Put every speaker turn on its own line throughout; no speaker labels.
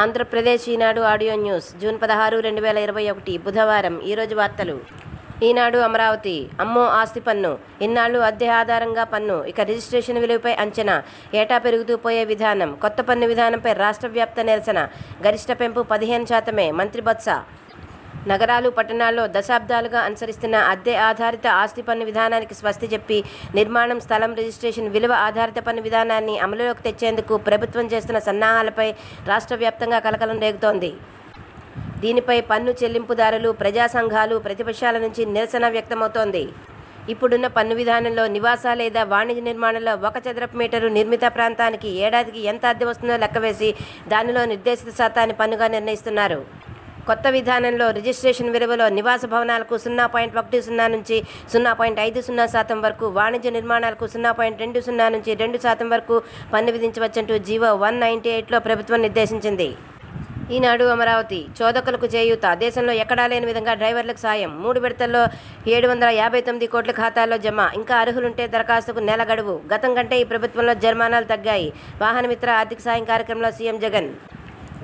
ఆంధ్రప్రదేశ్ ఈనాడు audio news June 16, 2021 బుధవారం. ఈరోజు వార్తలు. ఈనాడు అమరావతి. అమ్మో ఆస్తి పన్ను, ఇన్నాళ్లు అద్దె ఆధారంగా పన్ను, ఇక రిజిస్ట్రేషన్ విలువపై అంచనా, ఏటా పెరుగుతూ పోయే విధానం, కొత్త పన్ను విధానంపై రాష్ట్ర వ్యాప్త నిరసన, గరిష్ట పెంపు 15%. మంత్రి బొత్స. నగరాలు, పట్టణాల్లో దశాబ్దాలుగా అనుసరిస్తున్న అద్దె ఆధారిత ఆస్తి పన్ను విధానానికి స్వస్తి చెప్పి నిర్మాణం, స్థలం రిజిస్ట్రేషన్ విలువ ఆధారిత పన్ను విధానాన్ని అమలులోకి తెచ్చేందుకు ప్రభుత్వం చేస్తున్న సన్నాహాలపై రాష్ట్ర వ్యాప్తంగా కలకలం రేగుతోంది. దీనిపై పన్ను చెల్లింపుదారులు, ప్రజా సంఘాలు, ప్రతిపక్షాల నుంచి నిరసన వ్యక్తమవుతోంది. ఇప్పుడున్న పన్ను విధానంలో నివాస లేదా వాణిజ్య నిర్మాణంలో 1 చదరపు మీటరు నిర్మిత ప్రాంతానికి ఏడాదికి ఎంత అద్దె వస్తుందో లెక్కవేసి దానిలో నిర్దేశిత శాతాన్ని పన్నుగా నిర్ణయిస్తున్నారు. కొత్త విధానంలో రిజిస్ట్రేషన్ విలువలో నివాస భవనాలకు 0.10 నుంచి 0.50% వరకు, వాణిజ్య నిర్మాణాలకు 0.20 నుంచి 2% వరకు పన్ను విధించవచ్చంటూ జీవో 198లో ప్రభుత్వం నిర్దేశించింది. ఈనాడు అమరావతి. చోదకులకు చేయూత, దేశంలో ఎక్కడా లేని విధంగా డ్రైవర్లకు సాయం, 3 విడతల్లో 759 కోట్ల ఖాతాల్లో జమ, ఇంకా అర్హులుంటే దరఖాస్తుకు నెల గడువు. గతం కంటే ఈ ప్రభుత్వంలో జరిమానాలు తగ్గాయి. వాహనమిత్ర ఆర్థిక సాయం కార్యక్రమంలో సీఎం జగన్.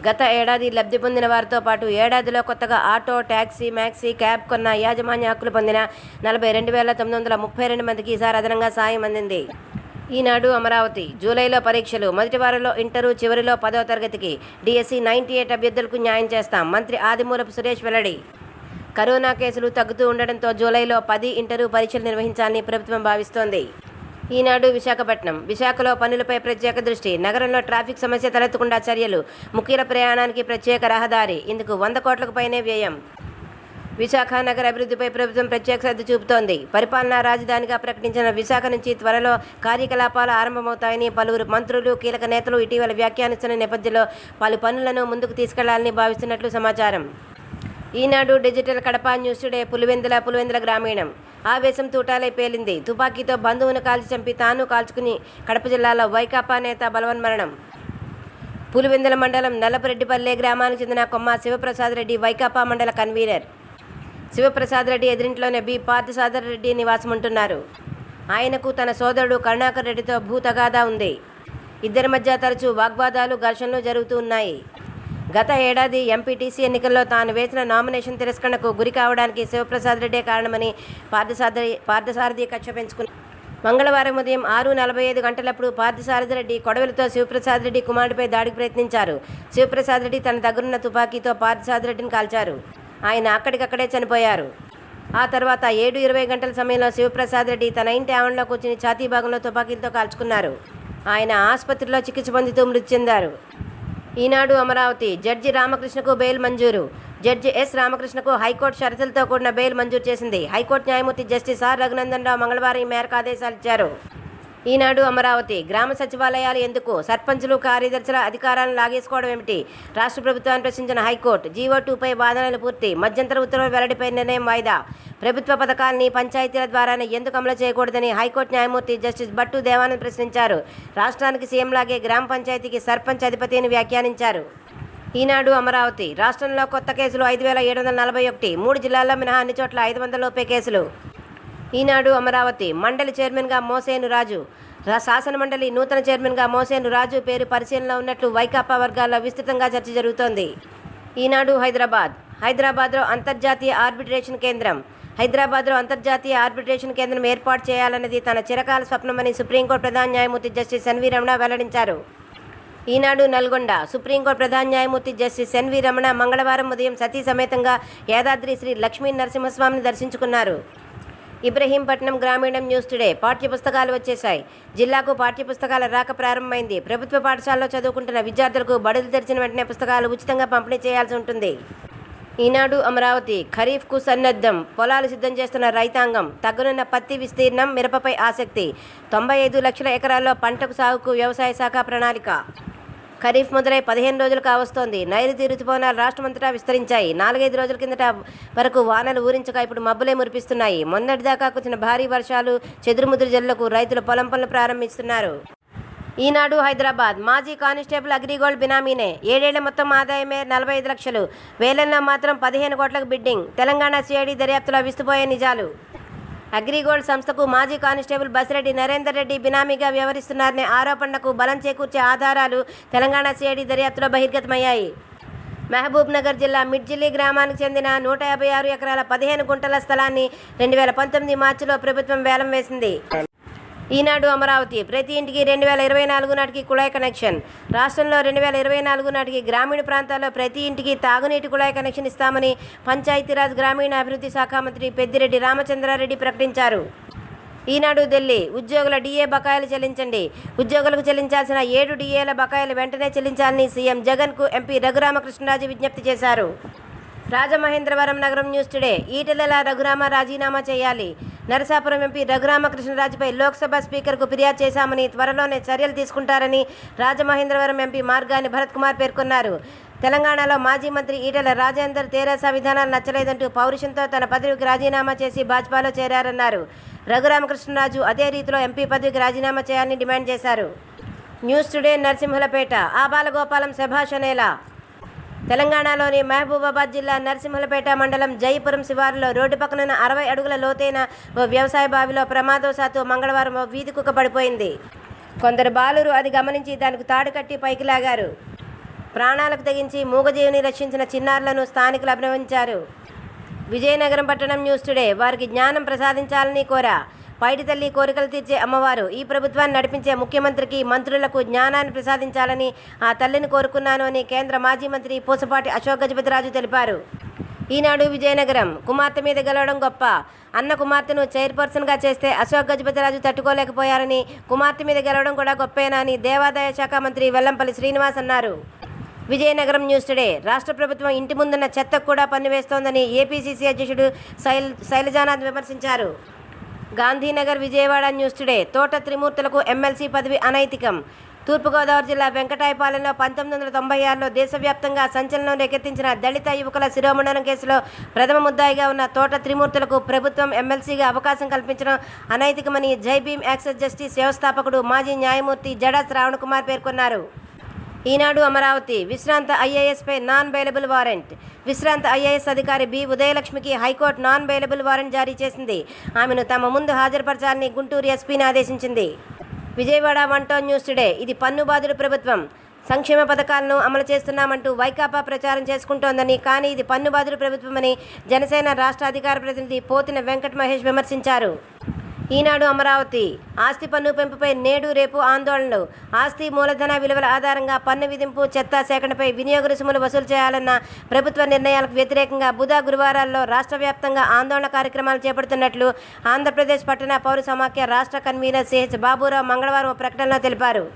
గత ఏడాది లబ్ధి పొందిన వారితో పాటు ఏడాదిలో కొత్తగా ఆటో, ట్యాక్సీ, మ్యాక్సీ, క్యాబ్ కొన్న యాజమాన్య హక్కులు పొందిన 42,932 మందికి ఈసారి అదనంగా సాయం అందింది. ఈనాడు అమరావతి. జూలైలో పరీక్షలు, మొదటి వారంలో ఇంటరు, చివరిలో 10వ తరగతికి డిఎస్సి 98 అభ్యర్థులకు న్యాయం చేస్తాం, మంత్రి ఆదిమూలపు సురేష్ వెల్లడి. కరోనా కేసులు తగ్గుతూ ఉండడంతో జూలైలో 10 ఇంటరు పరీక్షలు నిర్వహించాలని ప్రభుత్వం భావిస్తోంది. ఈనాడు విశాఖపట్నం. విశాఖలో పనులపై ప్రత్యేక దృష్టి, నగరంలో ట్రాఫిక్ సమస్య తలెత్తకుండా చర్యలు, ముఖ్యుల ప్రయాణానికి ప్రత్యేక రహదారి, ఇందుకు 100 కోట్లకు పైనే వ్యయం. విశాఖ నగర అభివృద్ధిపై ప్రభుత్వం ప్రత్యేక శ్రద్ధ చూపుతోంది. పరిపాలనా రాజధానిగా ప్రకటించిన విశాఖ నుంచి త్వరలో కార్యకలాపాలు ఆరంభమవుతాయని పలువురు మంత్రులు, కీలక నేతలు ఇటీవల వ్యాఖ్యానిస్తున్న నేపథ్యంలో పలు పనులను ముందుకు తీసుకెళ్లాలని భావిస్తున్నట్లు సమాచారం. Eenadu digital. Kadapa news today. Pulivendula గ్రామీణం. ఆవేశం తూటాలై పేలింది. తుపాకీతో బంధువును కాల్చి చంపి తాను కాల్చుకుని కడప జిల్లాలో వైకాపా నేత బలవన్మరణం. పులివెందుల మండలం నల్లపురెడ్డిపల్లె గ్రామానికి చెందిన కొమ్మ శివప్రసాద్ రెడ్డి వైకాపా మండల కన్వీనర్. శివప్రసాద్ రెడ్డి ఎదురింట్లోనే బి పార్థసారథి రెడ్డి నివాసం ఉంటున్నారు. ఆయనకు తన సోదరుడు కరుణాకర్ రెడ్డితో భూ తగాదా ఉంది. ఇద్దరి మధ్య తరచూ వాగ్వాదాలు, ఘర్షణలు జరుగుతూ ఉన్నాయి. గత ఏడాది ఎంపీటీసీ ఎన్నికల్లో తాను వేసిన నామినేషన్ తిరస్కరణకు గురి కావడానికి శివప్రసాద్ రెడ్డే కారణమని పార్థసారథి కక్ష పెంచుకున్నారు. మంగళవారం ఉదయం 6:45 గంటలప్పుడు పార్థసారథి రెడ్డి కొడవలితో శివప్రసాద్ రెడ్డి కుమారుడిపై దాడికి ప్రయత్నించారు. శివప్రసాద్ రెడ్డి తన దగ్గరున్న తుపాకీతో పార్థసారథి రెడ్డిని కాల్చారు. ఆయన అక్కడికక్కడే చనిపోయారు. ఆ తర్వాత 7:20 గంటల సమయంలో శివప్రసాద్ రెడ్డి తన ఇంటి ఆవరణలో కూర్చుని ఛాతీ భాగంలో తుపాకీలతో కాల్చుకున్నారు. ఆయన ఆసుపత్రిలో చికిత్స పొందుతూ మృతి చెందారు. ఈనాడు అమరావతి. జడ్జి రామకృష్ణకు బెయిల్ మంజూరు. జడ్జి ఎస్ రామకృష్ణకు హైకోర్టు షరతులతో కూడిన బెయిల్ మంజూరు చేసింది. హైకోర్టు న్యాయమూర్తి జస్టిస్ ఆర్ రఘునందన్ రావు మంగళవారం ఈ మేరకు ఆదేశాలు ఇచ్చారు. ఈనాడు అమరావతి. గ్రామ సచివాలయాలు ఎందుకు, సర్పంచులు, కార్యదర్శుల అధికారాలను లాగేసుకోవడం ఏమిటి, రాష్ట్ర ప్రభుత్వాన్ని ప్రశ్నించిన హైకోర్టు. జీవో 2పై వాదనలు పూర్తి, మధ్యంతర ఉత్తర్వుల వెల్లడిపై నిర్ణయం వాయిదా. ప్రభుత్వ పథకాలని పంచాయతీల ద్వారానే ఎందుకు అమలు చేయకూడదని హైకోర్టు న్యాయమూర్తి జస్టిస్ భట్టు దేవానంద్ ప్రశ్నించారు. రాష్ట్రానికి సీఎంలాగే గ్రామ పంచాయతీకి సర్పంచ్ అధిపతి అని వ్యాఖ్యానించారు. ఈనాడు అమరావతి. రాష్ట్రంలో కొత్త కేసులు 5,741, 3 జిల్లాల్లో మినహా అన్ని చోట్ల 500 లోపే కేసులు. ఈనాడు అమరావతి. మండలి చైర్మన్గా మోసేను రాజు. శాసనమండలి నూతన చైర్మన్గా మోసేను రాజు పేరు పరిశీలనలో ఉన్నట్లు వైకాపా వర్గాల్లో విస్తృతంగా చర్చ జరుగుతోంది. ఈనాడు హైదరాబాద్. హైదరాబాద్లో అంతర్జాతీయ ఆర్బిట్రేషన్ కేంద్రం. హైదరాబాద్లో అంతర్జాతీయ ఆర్బిట్రేషన్ కేంద్రం ఏర్పాటు చేయాలన్నది తన చిరకాల స్వప్నమని సుప్రీంకోర్టు ప్రధాన న్యాయమూర్తి జస్టిస్ ఎన్వి రమణ వెల్లడించారు. ఈనాడు నల్గొండ. సుప్రీంకోర్టు ప్రధాన న్యాయమూర్తి జస్టిస్ ఎన్వి రమణ మంగళవారం ఉదయం సతీ సమేతంగా యాదాద్రి శ్రీ లక్ష్మీ నరసింహస్వామిని దర్శించుకున్నారు. ఇబ్రహీంపట్నం. గ్రామీణం న్యూస్ టుడే. పాఠ్యపుస్తకాలు వచ్చేశాయి. జిల్లాకు పాఠ్యపుస్తకాల రాక ప్రారంభమైంది. ప్రభుత్వ పాఠశాలలో చదువుకుంటున్న విద్యార్థులకు బడులు తెరిచిన వెంటనే పుస్తకాలు ఉచితంగా పంపిణీ చేయాల్సి ఉంటుంది. ఈనాడు అమరావతి. ఖరీఫ్కు సన్నద్ధం, పొలాలు సిద్ధం చేస్తున్న రైతాంగం. తగ్గనున్న పత్తి విస్తీర్ణం, మిరపపై ఆసక్తి. 95 లక్షల ఎకరాల్లో పంటకు సాగుకు వ్యవసాయ శాఖ ప్రణాళిక. ఖరీఫ్ మొదలై 15 రోజులు కావస్తోంది. నైరుతి రుతుపవనాలు రాష్ట్రమంతటా విస్తరించాయి. 4-5 రోజుల కిందట వరకు వానలు ఊరించగా ఇప్పుడు మబ్బులే మురిపిస్తున్నాయి. మొన్నటిదాకా కురిసిన భారీ వర్షాలు, చెదురుముదురు జల్లులకు రైతులు పొలం పనులు ప్రారంభిస్తున్నారు. ఈనాడు హైదరాబాద్. మాజీ కానిస్టేబుల్ అగ్రిగోల్డ్ బినామీనే. 7 ఏళ్ల మొత్తం ఆదాయమే 45 లక్షలు. వేలల్లో మాత్రం 15 కోట్లకు బిడ్డింగ్. తెలంగాణ సిఐడి దర్యాప్తులో విస్తుపోయే నిజాలు. అగ్రిగోల్డ్ సంస్థకు మాజీ కానిస్టేబుల్ బసిరెడ్డి నరేందర్ రెడ్డి బినామీగా వ్యవహరిస్తున్నారనే ఆరోపణలకు బలం చేకూర్చే ఆధారాలు తెలంగాణ సిఐడి దర్యాప్తులో బహిర్గతమయ్యాయి. మహబూబ్ నగర్ జిల్లా మిడ్జిల్లి గ్రామానికి చెందిన 156 ఎకరాల 15 గుంటల స్థలాన్ని 2019 మార్చిలో ప్రభుత్వం వేలం వేసింది. ఈనాడు అమరావతి ప్రతి ఇంటికి 2024 నాటికి కుళాయి కనెక్షన్. రాష్ట్రంలో 2024 నాటికి గ్రామీణ ప్రాంతాల్లో ప్రతి ఇంటికి తాగునీటి కుళాయి కనెక్షన్ ఇస్తామని పంచాయతీరాజ్ గ్రామీణ అభివృద్ధి శాఖ మంత్రి పెద్దిరెడ్డి రామచంద్రారెడ్డి ప్రకటించారు. ఈనాడు ఢిల్లీ ఉద్యోగుల డిఏ బకాయిలు చెల్లించండి. ఉద్యోగులకు చెల్లించాల్సిన 7 డిఏల బకాయిలు వెంటనే చెల్లించాలని సీఎం జగన్కు ఎంపీ రఘురామకృష్ణరాజు విజ్ఞప్తి చేశారు. రాజమహేంద్రవరం నగరం న్యూస్ టుడే ఈటెల రఘురామ రాజీనామా చేయాలి. నరసాపురం ఎంపీ రఘురామకృష్ణరాజుపై లోక్సభ స్పీకర్కు ఫిర్యాదు చేశామని త్వరలోనే చర్యలు తీసుకుంటారని రాజమహేంద్రవరం ఎంపీ మార్గాని భరత్ కుమార్ పేర్కొన్నారు. తెలంగాణలో మాజీ మంత్రి ఈటెల రాజేందర్ తెరాస విధానాలు నచ్చలేదంటూ పౌరుషంతో తన పదవికి రాజీనామా చేసి భాజపాలో చేరారన్నారు. రఘురామకృష్ణరాజు అదే రీతిలో ఎంపీ పదవికి రాజీనామా చేయాలని డిమాండ్ చేశారు. న్యూస్ టుడే నరసింహులపేట ఆబాలగోపాలం శభాష్ అనేలా. తెలంగాణలోని మహబూబాబాద్ జిల్లా నరసింహులపేట మండలం జైపురం శివారులో రోడ్డు పక్కనున్న 60 అడుగుల లోతైన ఓ వ్యవసాయ బావిలో ప్రమాదవశాత్తు మంగళవారం ఓ వీధి కుక్క పడిపోయింది. కొందరు బాలురు అది గమనించి దానికి తాడు కట్టి పైకి లాగారు. ప్రాణాలకు తెగించి మూగజీవిని రక్షించిన చిన్నారులను స్థానికులు అభినందించారు. విజయనగరం పట్టణం న్యూస్ టుడే వారికి జ్ఞానం ప్రసాదించాలని కోరా. పైడి తల్లి కోరికలు తీర్చే అమ్మవారు. ఈ ప్రభుత్వాన్ని నడిపించే ముఖ్యమంత్రికి మంత్రులకు జ్ఞానాన్ని ప్రసాదించాలని ఆ తల్లిని కోరుకున్నాను అని కేంద్ర మాజీ మంత్రి పూసపాటి అశోక్ గజపతిరాజు తెలిపారు. ఈనాడు విజయనగరం కుమార్తె మీద గెలవడం గొప్ప. అన్న కుమార్తెను చైర్పర్సన్గా చేస్తే అశోక్ గజపతిరాజు తట్టుకోలేకపోయారని, కుమార్తె మీద గెలవడం కూడా గొప్పేనా అని దేవాదాయ శాఖ మంత్రి వెల్లంపల్లి శ్రీనివాస్ అన్నారు. విజయనగరం న్యూస్ టుడే రాష్ట్ర ప్రభుత్వం ఇంటి ముందున్న చెత్తకు కూడా పన్ను వేస్తోందని ఏపీసీసీ అధ్యక్షుడు శైలజానాథ్ విమర్శించారు. గాంధీనగర్ విజయవాడ న్యూస్ టుడే తోట త్రిమూర్తులకు ఎమ్మెల్సీ పదవి అనైతికం. తూర్పుగోదావరి జిల్లా వెంకటాయపాలెంలో 1996లో దేశవ్యాప్తంగా సంచలనం రేకెత్తించిన దళిత యువకుల శిరోమండనం కేసులో ప్రథమ ముద్దాయిగా ఉన్న తోట త్రిమూర్తులకు ప్రభుత్వం ఎమ్మెల్సీగా అవకాశం కల్పించడం అనైతికమని జైభీమ్ యాక్సెస్ జస్టిస్ వ్యవస్థాపకుడు మాజీ న్యాయమూర్తి జడా శ్రావణ్ కుమార్ పేర్కొన్నారు. ఈనాడు అమరావతి విశ్రాంత ఐఏఎస్పై నాన్ బెయిలబుల్ వారెంట్. విశ్రాంత ఐఏఎస్ అధికారి బి ఉదయలక్ష్మికి హైకోర్టు నాన్ బెయిలబుల్ వారెంట్ జారీ చేసింది. ఆమెను తమ ముందు హాజరుపరచాలని గుంటూరు ఎస్పీని ఆదేశించింది. విజయవాడ 1 టౌన్ న్యూస్ టుడే ఇది పన్నుబాదుడు ప్రభుత్వం. సంక్షేమ పథకాలను అమలు చేస్తున్నామంటూ వైకాపా ప్రచారం చేసుకుంటోందని, కానీ ఇది పన్నుబాదుడు ప్రభుత్వమని జనసేన రాష్ట్ర అధికార ప్రతినిధి పోతిన వెంకట మహేష్ విమర్శించారు. ఈనాడు అమరావతి ఆస్తి పన్ను పెంపుపై నేడు రేపు ఆందోళనలు. ఆస్తి మూలధన విలువల ఆధారంగా పన్ను విధింపు, చెత్త సేకరణపై వినియోగ రుసుములు వసూలు చేయాలన్న ప్రభుత్వ నిర్ణయాలకు వ్యతిరేకంగా గురువారాల్లో రాష్ట్ర వ్యాప్తంగా ఆందోళన కార్యక్రమాలు చేపడుతున్నట్లు ఆంధ్రప్రదేశ్ పట్టణ పౌర సమాఖ్య రాష్ట్ర కన్వీనర్ సిహెచ్ బాబురావు మంగళవారం ప్రకటనలో తెలిపారు.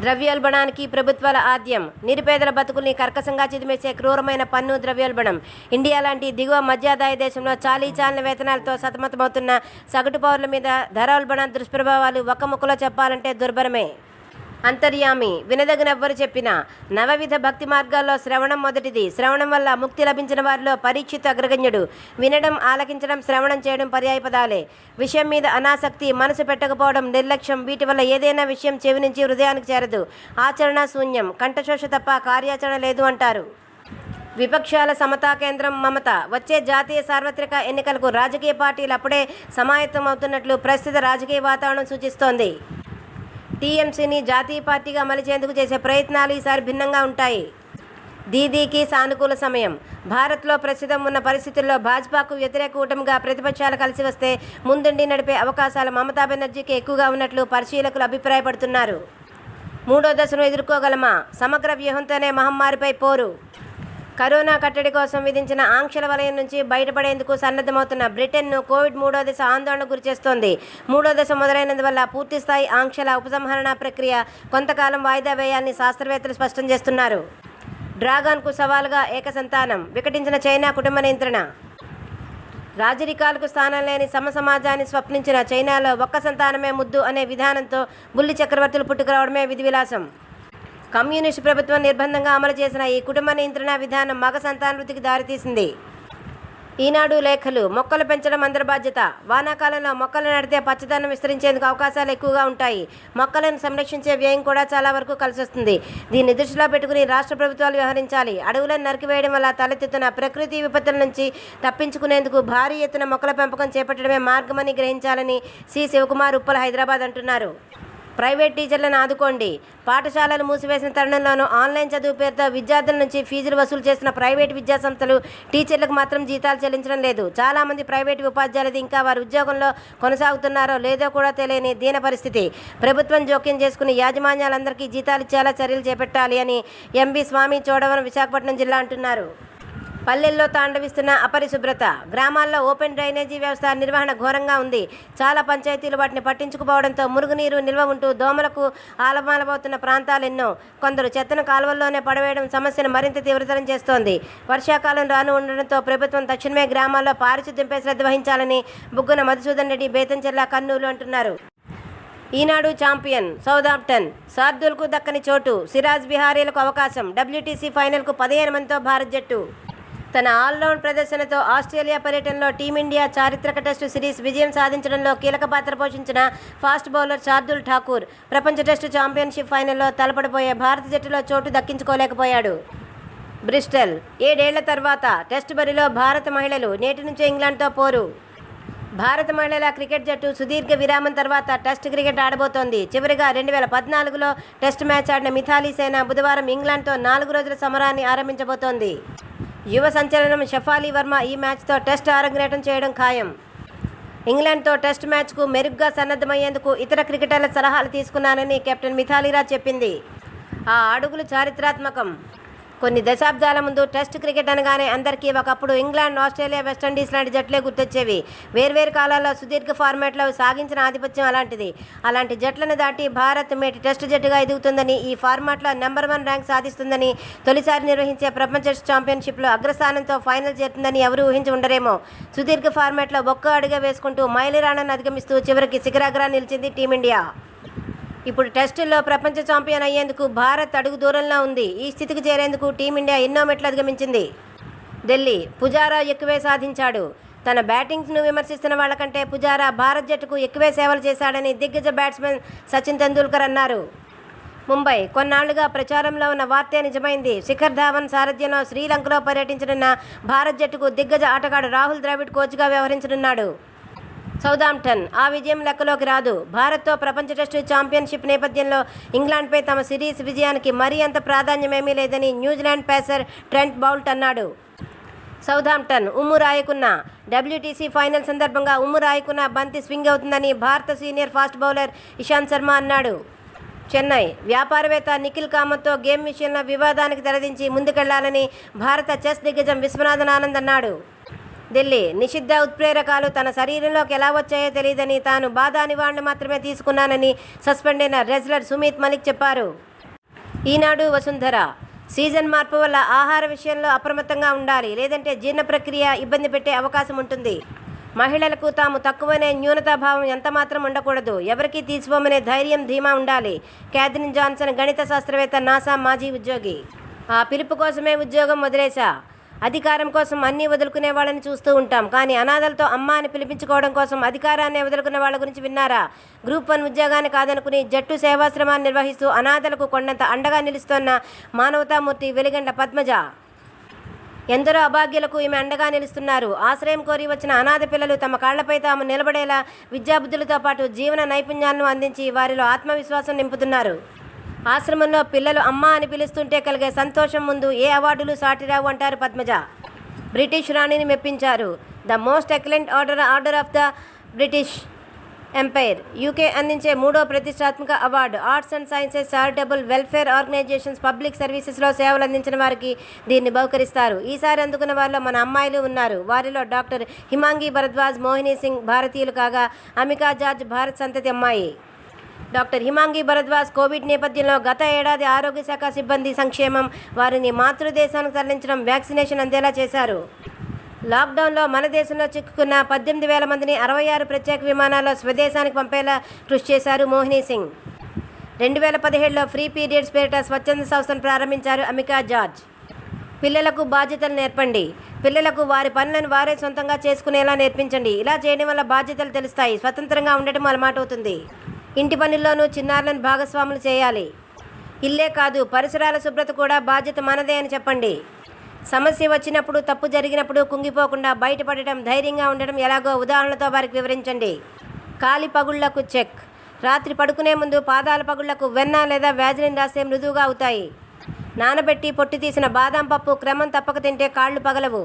ద్రవ్యోల్బణానికి ప్రభుత్వాల ఆద్యం. నిరుపేదల బతుకుల్ని కర్కశంగా చిదిమేసే క్రూరమైన పన్ను ద్రవ్యోల్బణం. ఇండియా లాంటి దిగువ మధ్యాదాయ దేశంలో చాలీచాలిన వేతనాలతో సతమతమవుతున్న సగటు పౌరుల మీద ధరోల్బణ దుష్ప్రభావాలు ఒక్క ముక్కలో చెప్పాలంటే దుర్భరమే. అంతర్యామి వినదగినెవ్వరు చెప్పినా. నవవిధ భక్తి మార్గాల్లో శ్రవణం మొదటిది. శ్రవణం వల్ల ముక్తి లభించిన వారిలో పరీక్షిత్ అగ్రగణ్యుడు. వినడం, ఆలకించడం, శ్రవణం చేయడం పర్యాయపదాలే. విషయం మీద అనాసక్తి, మనసు పెట్టకపోవడం, నిర్లక్ష్యం, వీటి వల్ల ఏదైనా విషయం చెవి నుంచి హృదయానికి చేరదు. ఆచరణ శూన్యం. కంఠశోష తప్ప కార్యాచరణ లేదు అంటారు. విపక్షాల సమతా కేంద్రం మమత. వచ్చే జాతీయ సార్వత్రిక ఎన్నికలకు రాజకీయ పార్టీలు అప్పుడే సమాయత్తం అవుతున్నట్లు ప్రస్తుత రాజకీయ వాతావరణం సూచిస్తోంది. టీఎంసీని జాతీయ పార్టీగా మలిచేందుకు చేసే ప్రయత్నాలు ఈసారి భిన్నంగా ఉంటాయి. దీదీకి సానుకూల సమయం. భారత్లో ప్రస్తుతం ఉన్న పరిస్థితుల్లో భాజపాకు వ్యతిరేక కూటమిగా ప్రతిపక్షాలు కలిసి వస్తే ముందుండి నడిపే అవకాశాలు మమతా బెనర్జీకి ఎక్కువగా ఉన్నట్లు పరిశీలకులు అభిప్రాయపడుతున్నారు. 3వ దశను ఎదుర్కోగలమా? సమగ్ర వ్యూహంతోనే మహమ్మారిపై పోరు. కరోనా కట్టడి కోసం విధించిన ఆంక్షల వలయం నుంచి బయటపడేందుకు సన్నద్ధమవుతున్న బ్రిటన్ను కోవిడ్ 3వ దశ ఆందోళన గురిచేస్తోంది. 3వ దశ మొదలైనందువల్ల పూర్తిస్థాయి ఆంక్షల ఉపసంహరణ ప్రక్రియ కొంతకాలం వాయిదా వేయాలని శాస్త్రవేత్తలు స్పష్టం చేస్తున్నారు. డ్రాగన్కు సవాలుగా ఏకసంతానం. వికటించిన చైనా కుటుంబ నియంత్రణ. రాజరికాలకు స్థానం లేని సమాజాన్ని స్వప్నించిన చైనాలో ఒక్క సంతానమే ముద్దు అనే విధానంతో బుల్లి చక్రవర్తులు పుట్టుకురావడమే విధి విలాసం. కమ్యూనిస్టు ప్రభుత్వం నిర్బంధంగా అమలు చేసిన ఈ కుటుంబ నియంత్రణ విధానం మగ సంతానవృద్ధికి దారితీసింది. ఈనాడు లేఖలు మొక్కలు పెంచడం అందరి బాధ్యత. వానాకాలంలో మొక్కలు నాటితే పచ్చదనం విస్తరించేందుకు అవకాశాలు ఎక్కువగా ఉంటాయి. మొక్కలను సంరక్షించే వ్యయం కూడా చాలా వరకు కలిసొస్తుంది. దీన్ని దృష్టిలో పెట్టుకుని రాష్ట్ర ప్రభుత్వాలు వ్యవహరించాలి. అడవులను నరికివేయడం వల్ల తలెత్తుతున్న ప్రకృతి విపత్తుల నుంచి తప్పించుకునేందుకు భారీ ఎత్తున మొక్కల పెంపకం చేపట్టడమే మార్గమని గ్రహించాలని సి. శివకుమార్ ఉప్పల్ హైదరాబాద్ అంటున్నారు. ప్రైవేట్ టీచర్లను ఆదుకోండి. పాఠశాలలు మూసివేసిన తరుణంలోనూ ఆన్లైన్ చదువు పేరుతో విద్యార్థుల నుంచి ఫీజులు వసూలు చేసిన ప్రైవేటు విద్యాసంస్థలు టీచర్లకు మాత్రం జీతాలు చెల్లించడం లేదు. చాలామంది ప్రైవేటు ఉపాధ్యాయులది ఇంకా వారి ఉద్యోగంలో కొనసాగుతున్నారో లేదో కూడా తెలియని దీన పరిస్థితి. ప్రభుత్వం జోక్యం చేసుకుని యాజమాన్యాలందరికీ జీతాలు ఇచ్చేలా చర్యలు చేపట్టాలి అని ఎంబీ స్వామి చోడవరం విశాఖపట్నం జిల్లా అంటున్నారు. పల్లెల్లో తాండవిస్తున్న అపరిశుభ్రత. గ్రామాల్లో ఓపెన్ డ్రైనేజీ వ్యవస్థ నిర్వహణ ఘోరంగా ఉంది. చాలా పంచాయతీలు వాటిని పట్టించుకుపోవడంతో మురుగునీరు నిల్వ ఉంటూ దోమలకు ఆలమాలమవుతున్న ప్రాంతాలెన్నో. కొందరు చెత్తను కాలువల్లోనే పడవేయడం సమస్యను మరింత తీవ్రతరం చేస్తోంది. వర్షాకాలం రాను ఉండడంతో ప్రభుత్వం తక్షణమే గ్రామాల్లో పారిశుద్ధ్యంపై శ్రద్ధ వహించాలని బుగ్గన మధుసూదన్ రెడ్డి బేతంచెర్ల కర్నూలు అంటున్నారు. ఈనాడు ఛాంపియన్ సౌదాంప్టన్. శార్దూల్కు దక్కని చోటు. సిరాజ్ బిహారీలకు అవకాశం. WTC ఫైనల్కు 15 మందితో భారత్ జట్టు. తన ఆల్రౌండ్ ప్రదర్శనతో ఆస్ట్రేలియా పర్యటనలో టీమిండియా చారిత్రక టెస్టు సిరీస్ విజయం సాధించడంలో కీలక పాత్ర పోషించిన ఫాస్ట్ బౌలర్ శార్దూల్ ఠాకూర్ ప్రపంచ టెస్టు ఛాంపియన్షిప్ ఫైనల్లో తలపడిపోయే భారత జట్టులో చోటు దక్కించుకోలేకపోయాడు. బ్రిస్టల్. 7 ఏళ్ల తర్వాత టెస్టు బరిలో భారత మహిళలు. నేటి నుంచే ఇంగ్లాండ్తో పోరు. భారత మహిళల క్రికెట్ జట్టు సుదీర్ఘ విరామం తర్వాత టెస్ట్ క్రికెట్ ఆడబోతోంది. చివరిగా 2014లో టెస్ట్ మ్యాచ్ ఆడిన మిథాలీ సేన బుధవారం ఇంగ్లాండ్తో 4 రోజుల సమరాన్ని ఆరంభించబోతోంది. యువ సంచలనం షఫాలీ వర్మ ఈ మ్యాచ్తో టెస్ట్ అరంగేట్రం చేయడం ఖాయం. ఇంగ్లాండ్తో టెస్ట్ మ్యాచ్కు మెరుగ్గా సన్నద్ధమయ్యేందుకు ఇతర క్రికెటర్ల సలహాలు తీసుకున్నానని కెప్టెన్ మిథాలీ రాజ్ చెప్పింది. ఆ అడుగులు చారిత్రాత్మకం. కొన్ని దశాబ్దాల ముందు టెస్ట్ క్రికెట్ అనగానే అందరికీ ఒకప్పుడు ఇంగ్లాండ్, ఆస్ట్రేలియా, వెస్టిండీస్ లాంటి జట్లే గుర్తొచ్చేవి. వేర్వేరు కాలాల్లో సుదీర్ఘ ఫార్మాట్లో సాగించిన ఆధిపత్యం అలాంటిది. అలాంటి జట్లను దాటి భారత్ మేటి టెస్ట్ జట్టుగా ఎదుగుతుందని, ఈ ఫార్మాట్లో నెంబర్ 1 ర్యాంక్ సాధిస్తుందని, తొలిసారి నిర్వహించే ప్రపంచ టెస్ట్ ఛాంపియన్షిప్లో అగ్రస్థానంతో ఫైనల్ చేరుతుందని ఎవరూ ఊహించి ఉండరేమో. సుదీర్ఘ ఫార్మాట్లో ఒక్క అడుగే వేసుకుంటూ మైలురాళ్లను అధిగమిస్తూ చివరికి శిఖరాగ్రాన్ని నిలిచింది టీమిండియా. ఇప్పుడు టెస్టుల్లో ప్రపంచ ఛాంపియన్ అయ్యేందుకు భారత్ అడుగు దూరంలో ఉంది. ఈ స్థితికి చేరేందుకు టీమిండియా ఎన్నో మెట్లు అధిగమించింది. ఢిల్లీ. పుజారా ఎక్కువే సాధించాడు. తన బ్యాటింగ్ను విమర్శిస్తున్న వాళ్లకంటే పుజారా భారత్ జట్టుకు ఎక్కువే సేవలు చేశాడని దిగ్గజ బ్యాట్స్మెన్ సచిన్ తెందూల్కర్ అన్నారు. ముంబై. కొన్నాళ్లుగా ప్రచారంలో ఉన్న వార్తే నిజమైంది. శిఖర్ ధావన్ సారథ్యంలో శ్రీలంకలో పర్యటించనున్న భారత్ జట్టుకు దిగ్గజ ఆటగాడు రాహుల్ ద్రావిడ్ కోచ్గా వ్యవహరించనున్నాడు. సౌదాంప్టన్. ఆ విజయం లెక్కలోకి రాదు. భారత్తో ప్రపంచ టెస్టు ఛాంపియన్షిప్ నేపథ్యంలో ఇంగ్లాండ్పై తమ సిరీస్ విజయానికి మరీ అంత ప్రాధాన్యమేమీ లేదని న్యూజిలాండ్ పేసర్ ట్రెంట్ బౌల్ట్ అన్నాడు. సౌదాంప్టన్. ఉమ్ము రాయకున్న. WTC ఫైనల్ సందర్భంగా ఉమ్ము రాయకున్న బంతి స్వింగ్ అవుతుందని భారత senior fast bowler Ishant Sharma అన్నాడు. చెన్నై. వ్యాపారవేత్త నిఖిల్ కామత్తో గేమ్ విషయంలో వివాదానికి తెరదించి ముందుకెళ్లాలని భారత చెస్ దిగ్గజం విశ్వనాథన్ ఆనంద్ అన్నాడు. ఢిల్లీ. నిషిద్ధ ఉత్ప్రేరకాలు తన శరీరంలోకి ఎలా వచ్చాయో తెలియదని, తాను బాధా నివారణ మాత్రమే తీసుకున్నానని సస్పెండ్ అయిన రెజ్లర్ సుమిత్ మలిక్ చెప్పారు. ఈనాడు వసుంధర. సీజన్ మార్పు వల్ల ఆహార విషయంలో అప్రమత్తంగా ఉండాలి. లేదంటే జీర్ణ ప్రక్రియ ఇబ్బంది పెట్టే అవకాశం ఉంటుంది. మహిళలకు తాము తక్కువనే న్యూనతాభావం ఎంతమాత్రం ఉండకూడదు. ఎవరికీ తీసిపోమనే ధైర్యం, ధీమా ఉండాలి. Catherine Johnson. గణిత శాస్త్రవేత్త, నాసా మాజీ ఉద్యోగి. ఆ పిలుపు కోసమే ఉద్యోగం వదిలేశా. అధికారం కోసం అన్నీ వదులుకునే వాళ్ళని చూస్తూ ఉంటాం, కానీ అనాథలతో అమ్మ అని పిలిపించుకోవడం కోసం అధికారాన్ని వదులుకునే వాళ్ళ గురించి విన్నారా? గ్రూప్ 1 ఉద్యోగాన్ని కాదనుకుని జట్టు సేవాశ్రమాన్ని నిర్వహిస్తూ అనాథలకు కొండంత అండగా నిలుస్తోన్న మానవతామూర్తి వెలిగండ్ల పద్మజ. ఎందరో అభాగ్యులకు ఈమె అండగా నిలుస్తున్నారు. ఆశ్రయం కోరి వచ్చిన అనాథ పిల్లలు తమ కాళ్లపై తాము నిలబడేలా విద్యాబుద్ధులతో పాటు జీవన నైపుణ్యాలను అందించి వారిలో ఆత్మవిశ్వాసం నింపుతున్నారు. ఆశ్రమంలో పిల్లలు అమ్మ అని పిలుస్తుంటే కలిగే సంతోషం ముందు ఏ అవార్డులు సాటిరావు అంటారు పద్మజ. బ్రిటిష్ రాణిని మెప్పించారు. The most excellent order of the British empire. UK అందించే 3వ ప్రతిష్టాత్మక award. Arts and sciences charitable welfare organisations public సర్వీసెస్లో సేవలు అందించిన వారికి దీన్ని బహుకరిస్తారు. ఈసారి అందుకున్న వారిలో మన అమ్మాయిలు ఉన్నారు. వారిలో డాక్టర్ హిమాంగి భరద్వాజ్, మోహిని సింగ్ భారతీయులు కాగా అమికా జార్జ్ భారత్ సంతతి అమ్మాయి. డాక్టర్ హిమాంగి భరద్వాజ్ కోవిడ్ నేపథ్యంలో గత ఏడాది ఆరోగ్య శాఖ సిబ్బంది సంక్షేమం, వారిని మాతృదేశానికి తరలించడం, వ్యాక్సినేషన్ అందేలా చేశారు. లాక్డౌన్లో మన దేశంలో చిక్కుకున్న 18,000 మందిని 66 ప్రత్యేక విమానాల్లో స్వదేశానికి పంపేలా కృషి చేశారు మోహిని సింగ్. 2017లో ఫ్రీ పీరియడ్స్ పేరిట స్వచ్ఛంద సంస్థను ప్రారంభించారు అమికా జార్జ్. పిల్లలకు బాధ్యతలు నేర్పండి. పిల్లలకు వారి పనులను వారే సొంతంగా చేసుకునేలా నేర్పించండి. ఇలా చేయడం వల్ల బాధ్యతలు తెలుస్తాయి. స్వతంత్రంగా ఉండటం అలవాటవుతుంది. ఇంటి పనుల్లోనూ చిన్నారులను భాగస్వాములు చేయాలి. ఇల్లే కాదు, పరిసరాల శుభ్రత కూడా బాధ్యత మనదే అని చెప్పండి. సమస్య వచ్చినప్పుడు, తప్పు జరిగినప్పుడు కుంగిపోకుండా బయటపడటం, ధైర్యంగా ఉండడం ఎలాగో ఉదాహరణలతో వారికి వివరించండి. కాలి పగుళ్లకు చెక్. రాత్రి పడుకునే ముందు పాదాల పగుళ్లకు వెన్న లేదా వ్యాజిలిన్ రాస్తే మృదువుగా అవుతాయి. నానబెట్టి పొట్టు తీసిన బాదం పప్పు క్రమం తప్పక తింటే కాళ్ళు పగలవు.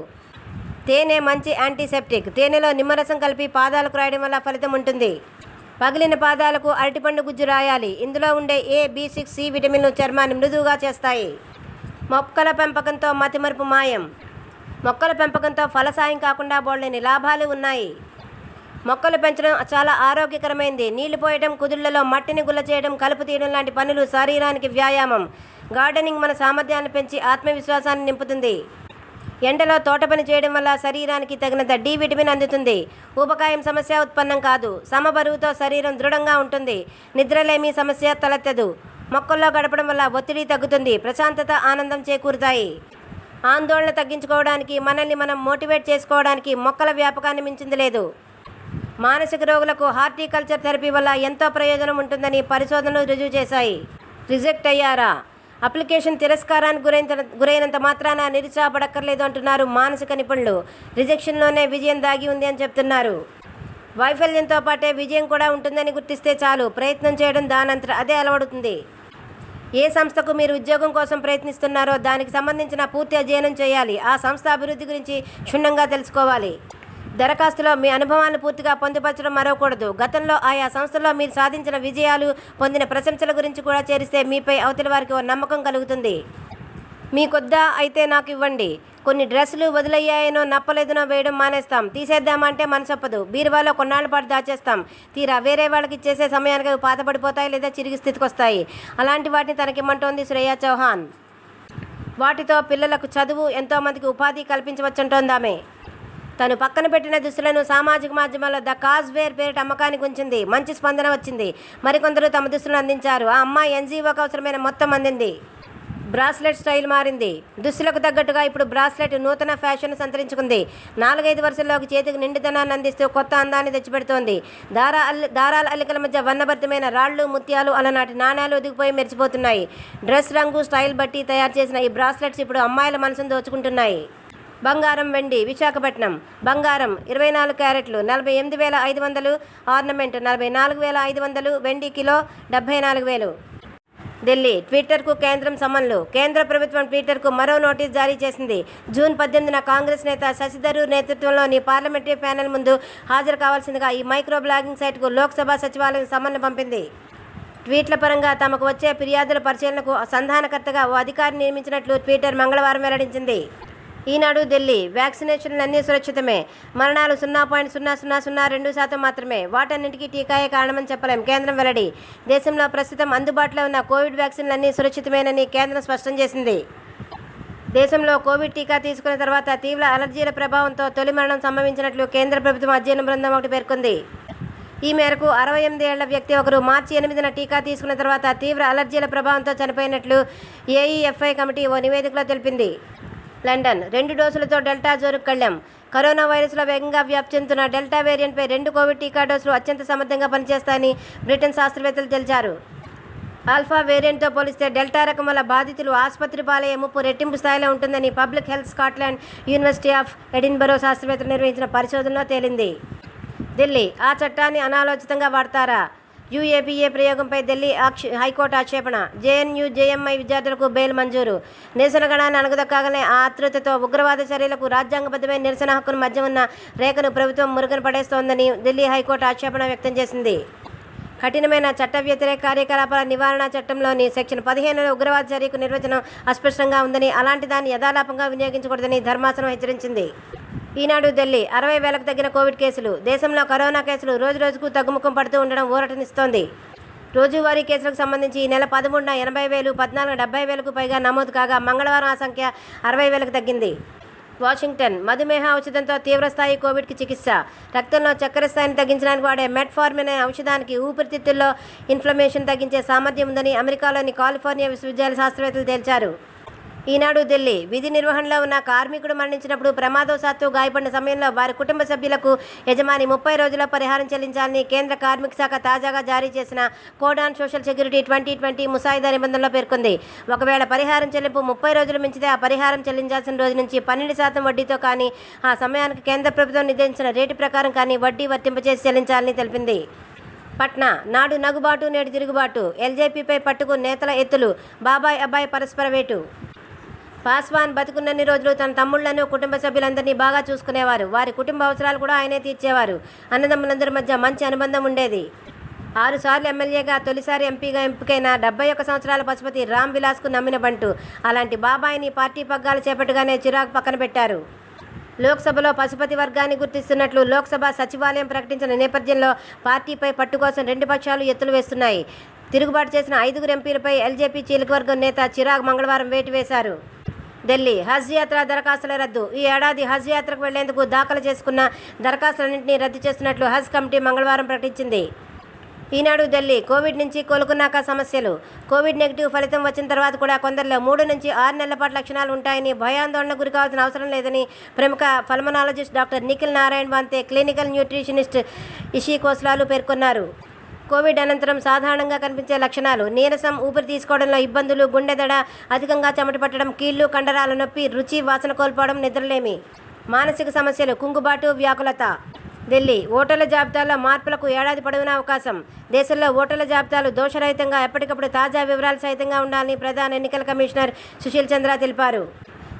తేనె మంచి యాంటీసెప్టిక్. తేనెలో నిమ్మరసం కలిపి పాదాలకు రాయడం వల్ల ఫలితం ఉంటుంది. పగిలిన పాదాలకు అరటిపండు గుజ్జు రాయాలి. ఇందులో ఉండే A, B6, C విటమిన్లు చర్మాన్ని మృదువుగా చేస్తాయి. మొక్కల పెంపకంతో మతిమరుపు మాయం. మొక్కల పెంపకంతో ఫలసాయం కాకుండా బోల్డని లాభాలు ఉన్నాయి. మొక్కలు పెంచడం చాలా ఆరోగ్యకరమైంది. నీళ్లు పోయడం, కుదుళ్లలో మట్టిని గుల్ల చేయడం, కలుపు తీయడం లాంటి పనులు శరీరానికి వ్యాయామం. గార్డెనింగ్ మన సామర్థ్యాన్ని పెంచి ఆత్మవిశ్వాసాన్ని నింపుతుంది. ఎండలో తోట పని చేయడం వల్ల శరీరానికి తగినంత D విటమిన్ అందుతుంది. ఊబకాయం సమస్య ఉత్పన్నం కాదు. సమబరువుతో శరీరం దృఢంగా ఉంటుంది. నిద్రలేమి సమస్య తలెత్తదు. మొక్కల్లో గడపడం వల్ల ఒత్తిడి తగ్గుతుంది. ప్రశాంతత, ఆనందం చేకూరుతాయి. ఆందోళన తగ్గించుకోవడానికి, మనల్ని మనం మోటివేట్ చేసుకోవడానికి మొక్కల వ్యాపకాన్ని మించింది లేదు. మానసిక రోగులకు హార్టికల్చర్ థెరపీ వల్ల ఎంతో ప్రయోజనం ఉంటుందని పరిశోధనలు రుజువు చేశాయి. రిజెక్ట్ అయ్యారా? అప్లికేషన్ తిరస్కారానికి గురైనంత మాత్రాన నిరుత్సాహపడక్కర్లేదు అంటున్నారు మానసిక నిపుణులు. రిజెక్షన్లోనే విజయం దాగి ఉంది అని చెప్తున్నారు. వైఫల్యంతో పాటే విజయం కూడా ఉంటుందని గుర్తిస్తే చాలు. ప్రయత్నం చేయడం దానంతట అదే అలవడుతుంది. ఏ సంస్థకు మీరు ఉద్యోగం కోసం ప్రయత్నిస్తున్నారో దానికి సంబంధించిన పూర్తి అధ్యయనం చేయాలి. ఆ సంస్థ అభివృద్ధి గురించి క్షుణ్ణంగా తెలుసుకోవాలి. దరఖాస్తులో మీ అనుభవాలను పూర్తిగా పొందుపరచడం మరవకూడదు. గతంలో ఆయా సంస్థల్లో మీరు సాధించిన విజయాలు, పొందిన ప్రశంసల గురించి కూడా చేరిస్తే మీపై అవతలి వారికి ఓ నమ్మకం కలుగుతుంది. మీకొద్దా అయితే నాకు ఇవ్వండి. కొన్ని డ్రెస్సులు వదిలయ్యాయనో నప్పలేదనో వేయడం మానేస్తాం. తీసేద్దామంటే మనసొప్పదు. బీరువాలో కొన్నాళ్ల పాటు దాచేస్తాం. తీరా వేరే వాళ్ళకి ఇచ్చేసే సమయానికి అవి పాతపడిపోతాయి లేదా చిరిగి స్థితికి వస్తాయి. అలాంటి వాటిని తనకిమ్మంటోంది శ్రేయా చౌహాన్. వాటితో పిల్లలకు చదువు, ఎంతోమందికి ఉపాధి కల్పించవచ్చంటోందామె. తను పక్కన పెట్టిన దుస్తులను సామాజిక మాధ్యమాల్లో ద కాజ్వేర్ పేరిట అమ్మకానికి ఉంచింది. మంచి స్పందన వచ్చింది. మరికొందరు తమ దుస్తులను అందించారు. ఆ అమ్మాయి NGOకు అవసరమైన మొత్తం అందింది. బ్రాస్లెట్ స్టైల్ మారింది. దుస్తులకు తగ్గట్టుగా ఇప్పుడు బ్రాస్లెట్ నూతన ఫ్యాషన్ సంతరించుకుంది. 4-5 వరుసల్లోకి చేతికి నిండుదనాన్ని అందిస్తూ కొత్త అందాన్ని తెచ్చిపెడుతోంది. దారాల అల్లికల మధ్య వర్ణభరితమైన రాళ్ళు, ముత్యాలు, అలనాటి నాణ్యాలు ఒదిగిపోయి మెరిసిపోతున్నాయి. డ్రెస్ రంగు, స్టైల్ బట్టి తయారు చేసిన ఈ బ్రాస్లెట్స్ ఇప్పుడు అమ్మాయిల మనసును దోచుకుంటున్నాయి. బంగారం, వెండి. విశాఖపట్నం బంగారం 24 క్యారెట్లు 48,500. ఆర్నమెంట్ 44,500. వెండి కిలో 74,000. ఢిల్లీ ట్విట్టర్కు కేంద్రం సమన్లు. కేంద్ర ప్రభుత్వం ట్విట్టర్కు మరో నోటీస్ జారీ చేసింది. జూన్ 18న కాంగ్రెస్ నేత శశి థరూర్ నేతృత్వంలోని పార్లమెంటరీ ప్యానెల్ ముందు హాజరు కావాల్సిందిగా ఈ మైక్రో బ్లాగింగ్ సైట్కు లోక్సభ సచివాలయం సమన్లు పంపింది. ట్వీట్ల పరంగా తమకు వచ్చే ఫిర్యాదుల పరిశీలనకు సంధానకర్తగా ఓ అధికారిని నియమించినట్లు ట్విట్టర్ మంగళవారం వెల్లడించింది. ఈనాడు ఢిల్లీ వ్యాక్సినేషన్లన్నీ సురక్షితమే. మరణాలు 0.0002% మాత్రమే. వాటన్నింటికీ టీకాయే కారణమని చెప్పలేం. కేంద్రం వెల్లడి. దేశంలో ప్రస్తుతం అందుబాటులో ఉన్న కోవిడ్ వ్యాక్సిన్లన్నీ సురక్షితమేనని కేంద్రం స్పష్టం చేసింది. దేశంలో కోవిడ్ టీకా తీసుకున్న తర్వాత తీవ్ర అలర్జీల ప్రభావంతో తొలి మరణం సంభవించినట్లు కేంద్ర ప్రభుత్వం అధ్యయన బృందం ఒకటి పేర్కొంది. ఈ మేరకు 68 ఏళ్ల వ్యక్తి ఒకరు మార్చి 8న టీకా తీసుకున్న తర్వాత తీవ్ర అలర్జీల ప్రభావంతో చనిపోయినట్లు AEFI కమిటీ ఓ నివేదికలో తెలిపింది. లండన్ 2 డోసులతో డెల్టా జోరుకు కళ్లెం. కరోనా వైరస్లో వేగంగా వ్యాప్తి చెందుతున్న డెల్టా వేరియంట్పై 2 కోవిడ్ టీకా డోసులు అత్యంత సమర్థంగా పనిచేస్తాయని బ్రిటన్ శాస్త్రవేత్తలు తెలిపారు. ఆల్ఫా వేరియంట్తో పోలిస్తే డెల్టా రకం వల్ల బాధితులు ఆసుపత్రి పాలయ్యే ముప్పు రెట్టింపు స్థాయిలో ఉంటుందని public health Scotland university of Edinburgh శాస్త్రవేత్తలు నిర్వహించిన పరిశోధనలో తేలింది. ఢిల్లీ ఆ చట్టాన్ని అనాలోచితంగా వాడతారా? UAPA ప్రయోగంపై ఢిల్లీ హైకోర్టు ఆక్షేపణ. JNU JMI విద్యార్థులకు బెయిల్ మంజూరు. నిరసన గణాన్ని అణగదొక్కగానే ఆ ఆతృతతో ఉగ్రవాద చర్యలకు రాజ్యాంగబద్ధమైన నిరసన హక్కును మధ్య ఉన్న రేఖను ప్రభుత్వం మురుగున పడేస్తోందని ఢిల్లీ హైకోర్టు ఆక్షేపణ వ్యక్తం చేసింది. కఠినమైన చట్ట వ్యతిరేక కార్యకలాపాల నివారణ చట్టంలోని సెక్షన్ 15లో ఉగ్రవాద చర్యకు నిర్వచనం అస్పష్టంగా ఉందని, అలాంటి దాన్ని యథాలాపంగా వినియోగించకూడదని ధర్మాసనం హెచ్చరించింది. ఈనాడు ఢిల్లీ 60,000కు తగ్గిన కోవిడ్ కేసులు. దేశంలో కరోనా కేసులు రోజురోజుకు తగ్గుముఖం పడుతూ ఉండడం ఊరటనిస్తోంది. రోజువారీ కేసులకు సంబంధించి ఈ నెల 13న 80,000, 14న 70,000కు పైగా నమోదు కాగా మంగళవారం ఆ సంఖ్య 60,000కు తగ్గింది. వాషింగ్టన్ మధుమేహ ఔషధంతో తీవ్రస్థాయి కోవిడ్కి చికిత్స. రక్తంలో చక్కెర స్థాయిని తగ్గించడానికి వాడే మెట్ఫార్మిన్ అనే ఔషధానికి ఊపిరితిత్తుల్లో ఇన్ఫ్లమేషన్ తగ్గించే సామర్థ్యం ఉందని అమెరికాలోని కాలిఫోర్నియా విశ్వవిద్యాలయ శాస్త్రవేత్తలు తేల్చారు. ఈనాడు ఢిల్లీ విధి నిర్వహణలో ఉన్న కార్మికుడు మరణించినప్పుడు ప్రమాదవశాత్తు గాయపడిన సమయంలో వారి కుటుంబ సభ్యులకు యజమాని 30 రోజుల పరిహారం చెల్లించాలని కేంద్ర కార్మిక శాఖ తాజాగా జారీ చేసిన కోడ్ ఆన్ సోషల్ సెక్యూరిటీ 2020 ముసాయిదా నిబంధనలో పేర్కొంది. ఒకవేళ పరిహారం చెల్లింపు 30 రోజులు మించితే ఆ పరిహారం చెల్లించాల్సిన రోజు నుంచి 12% వడ్డీతో కానీ ఆ సమయానికి కేంద్ర ప్రభుత్వం నిర్దేశించిన రేటు ప్రకారం కానీ వడ్డీ వర్తింపచేసి చెల్లించాలని తెలిపింది. పట్నా నాడు నగుబాటు నేడు తిరుగుబాటు ఎల్జేపీపై పట్టుకు నేతల ఎత్తులు బాబాయ్ అబ్బాయి పరస్పర వేటు. పాస్వాన్ బతుకున్నన్ని రోజులు తన తమ్ముళ్లను కుటుంబ సభ్యులందరినీ బాగా చూసుకునేవారు. వారి కుటుంబ అవసరాలు కూడా ఆయనే తీర్చేవారు. అన్నదమ్ములందరి మధ్య మంచి అనుబంధం ఉండేది. 6 సార్లు ఎమ్మెల్యేగా తొలిసారి ఎంపీగా ఎంపికైన 71 సంవత్సరాల పశుపతి రామ్ విలాస్కు నమ్మిన బంటు. అలాంటి బాబాయిని పార్టీ పగ్గాలు చేపట్టగానే చిరాకు పక్కన పెట్టారు. లోక్సభలో పశుపతి వర్గాన్ని గుర్తిస్తున్నట్లు లోక్సభ సచివాలయం ప్రకటించిన నేపథ్యంలో పార్టీపై పట్టు కోసం 2 పక్షాలు ఎత్తులు వేస్తున్నాయి. తిరుగుబాటు చేసిన 5 ఎంపీలపై ఎల్జేపీ చీలికవర్గం నేత చిరాగ్ మంగళవారం వేటు వేశారు. ఢిల్లీ హజ్ యాత్ర దరఖాస్తుల రద్దు. ఈ ఏడాది హజ్ యాత్రకు వెళ్లేందుకు దాఖలు చేసుకున్న దరఖాస్తులన్నింటినీ రద్దు చేస్తున్నట్లు హజ్ కమిటీ మంగళవారం ప్రకటించింది. ఈనాడు ఢిల్లీ కోవిడ్ నుంచి కోలుకున్నాక సమస్యలు. కోవిడ్ నెగిటివ్ ఫలితం వచ్చిన తర్వాత కూడా కొందరిలో 3 నుంచి 6 నెలల పాటు లక్షణాలు ఉంటాయని భయాందోళనకు గురికావాల్సిన అవసరం లేదని ప్రముఖ పల్మనాలజిస్ట్ డాక్టర్ నిఖిల్ నారాయణ్ వాంతే, క్లినికల్ న్యూట్రిషనిస్ట్ ఇషీ కోస్లాలు పేర్కొన్నారు. కోవిడ్ అనంతరం సాధారణంగా కనిపించే లక్షణాలు నీరసం, ఊపిరి తీసుకోవడంలో ఇబ్బందులు, గుండె దడ, అధికంగా చెమట పట్టడం, కీళ్లు కండరాల నొప్పి, రుచి వాసన కోల్పోవడం, నిద్రలేమి. మానసిక సమస్యలు, కుంగుబాటు, వ్యాకులత. ఢిల్లీ ఓటర్ల జాబితాలో మార్పులకు ఏడాది పొడవునా అవకాశం. దేశంలో ఓటర్ల జాబితాలు దోషరహితంగా ఎప్పటికప్పుడు తాజా వివరాలు సహితంగా ఉండాలని ప్రధాన ఎన్నికల కమిషనర్ సుశీల్ చంద్ర తెలిపారు.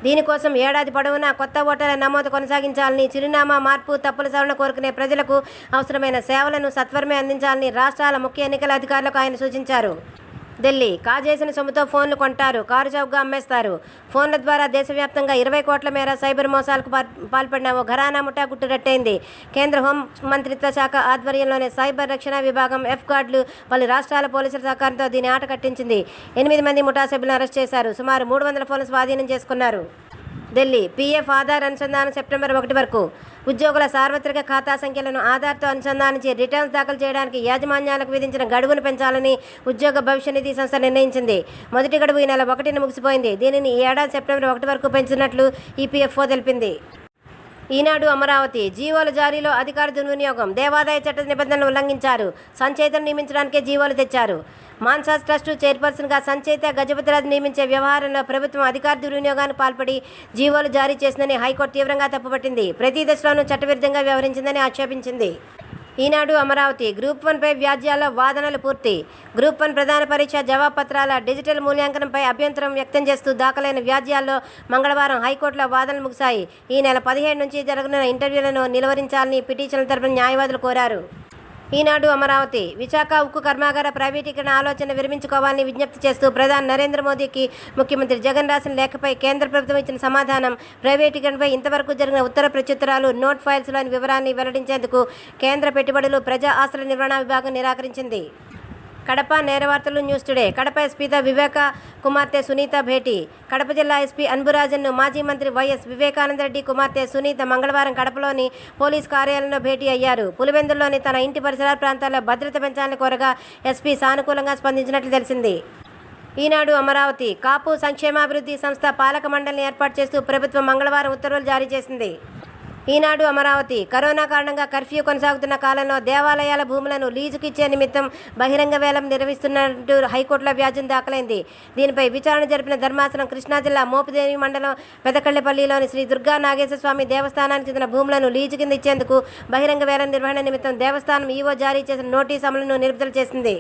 దీనికోసం ఏడాది పొడవునా కొత్త ఓటర్ల నమోదు కొనసాగించాలని, చిరునామా మార్పు, తప్పుల సవరణ కోరుకునే ప్రజలకు అవసరమైన సేవలను సత్వరమే అందించాలని రాష్ట్రాల ముఖ్య ఎన్నికల అధికారులకు ఆయన సూచించారు. ఢిల్లీ కాజేసిన సొమ్ముతో ఫోన్లు కొంటారు, కారు చౌకగా అమ్మేస్తారు. ఫోన్ల ద్వారా దేశవ్యాప్తంగా 20 కోట్ల మేర సైబర్ మోసాలకు పాల్పడిన ఓ ఘరానా ముఠా గుట్టురట్టయింది. కేంద్ర హోం మంత్రిత్వ శాఖ ఆధ్వర్యంలోని సైబర్ రక్షణ విభాగం ఎఫ్ గార్డులు పలు రాష్ట్రాల పోలీసుల సహకారంతో దీని ఆట కట్టించింది. 8 మంది ముఠా సభ్యులను అరెస్ట్ చేశారు. సుమారు 300 ఫోన్లు స్వాధీనం చేసుకున్నారు. ఢిల్లీ పీఎఫ్ ఆధార్ అనుసంధానం సెప్టెంబర్ 1 వరకు. ఉద్యోగుల సార్వత్రిక ఖాతా సంఖ్యలను ఆధార్తో అనుసంధానించి రిటర్న్స్ దాఖలు చేయడానికి యాజమాన్యాలకు విధించిన గడువును పెంచాలని ఉద్యోగ భవిష్య నిధి సంస్థ నిర్ణయించింది. మొదటి గడువు ఈ నెల 1న ముగిసిపోయింది. దీనిని ఈ ఏడాది సెప్టెంబర్ 1 వరకు పెంచినట్లు ఈపీఎఫ్ఓ తెలిపింది. ఈనాడు అమరావతి జీవోల జారీలో అధికార దుర్వినియోగం. దేవాదాయ చట్ట నిబంధనలు ఉల్లంఘించారు. సంచయితను నియమించడానికే జీవోలు తెచ్చారు. మాన్సాస్ ట్రస్టు చైర్పర్సన్గా సంచయిత గజపతిరాజు నియమించే వ్యవహారంలో ప్రభుత్వం అధికార దుర్వినియోగానికి పాల్పడి జీవోలు జారీ చేసిందని హైకోర్టు తీవ్రంగా తప్పుపట్టింది. ప్రతి దశలోనూ చట్టవిరుద్ధంగా వ్యవహరించిందని ఆక్షేపించింది. ఈనాడు అమరావతి గ్రూప్ 1పై వ్యాజ్యాల్లో వాదనలు పూర్తి. గ్రూప్ 1 ప్రధాన పరీక్ష జవాబు పత్రాల డిజిటల్ మూల్యాంకనంపై అభ్యంతరం వ్యక్తం చేస్తూ దాఖలైన వ్యాజ్యాల్లో మంగళవారం హైకోర్టులో వాదనలు ముగిశాయి. ఈ నెల 17 నుంచి జరగనున్న ఇంటర్వ్యూలను నిలువరించాలని పిటిషన్ల తరపున న్యాయవాదులు కోరారు. ఈనాడు అమరావతి విశాఖ ఉక్కు కర్మాగార ప్రైవేటీకరణ ఆలోచన విరమించుకోవాలని విజ్ఞప్తి చేస్తూ ప్రధాని నరేంద్ర మోదీకి ముఖ్యమంత్రి జగన్ రాసిన లేఖపై కేంద్ర ప్రభుత్వం ఇచ్చిన సమాధానం. ప్రైవేటీకరణపై ఇంతవరకు జరిగిన ఉత్తర ప్రత్యుత్తరాలు, నోట్ ఫైల్స్లోని వివరాన్ని వెల్లడించేందుకు కేంద్ర పెట్టుబడులు, ప్రజా ఆస్తుల నిర్వహణ విభాగం నిరాకరించింది. కడప నేరవార్తలు న్యూస్ టుడే. కడప ఎస్పీతో వివేక కుమార్తె సునీత భేటీ. కడప జిల్లా ఎస్పీ అన్బురాజన్ను మాజీ మంత్రి వైఎస్ వివేకానందరెడ్డి కుమార్తె సునీత మంగళవారం కడపలోని పోలీస్ కార్యాలయంలో భేటీ అయ్యారు. పులివెందుల్లోని తన ఇంటి పరిసర ప్రాంతాల్లో భద్రత పెంచాలని కోరగా ఎస్పీ సానుకూలంగా స్పందించినట్లు తెలిసింది. ఈనాడు అమరావతి కాపు సంక్షేమాభివృద్ధి సంస్థ పాలక మండలిని ఏర్పాటు చేస్తూ ప్రభుత్వం మంగళవారం ఉత్తర్వులు జారీ చేసింది. ఈనాడు అమరావతి కరోనా కారణంగా కర్ఫ్యూ కొనసాగుతున్న కాలంలో దేవాలయాల భూములను లీజుకు ఇచ్చే నిమిత్తం బహిరంగ వేలం నిర్వహిస్తున్నట్టు హైకోర్టులో వ్యాజ్యం దాఖలైంది. దీనిపై విచారణ జరిపిన ధర్మాసనం కృష్ణా జిల్లా మోపిదేవి మండలం పెదకళ్లపల్లిలోని శ్రీ దుర్గా నాగేశ్వర స్వామి దేవస్థానానికి చెందిన భూములను లీజు కింద ఇచ్చేందుకు బహిరంగ వేలం నిర్వహణ నిమిత్తం దేవస్థానం ఈవో జారీ చేసిన నోటీసు అమలును నిలుపుదల చేసింది.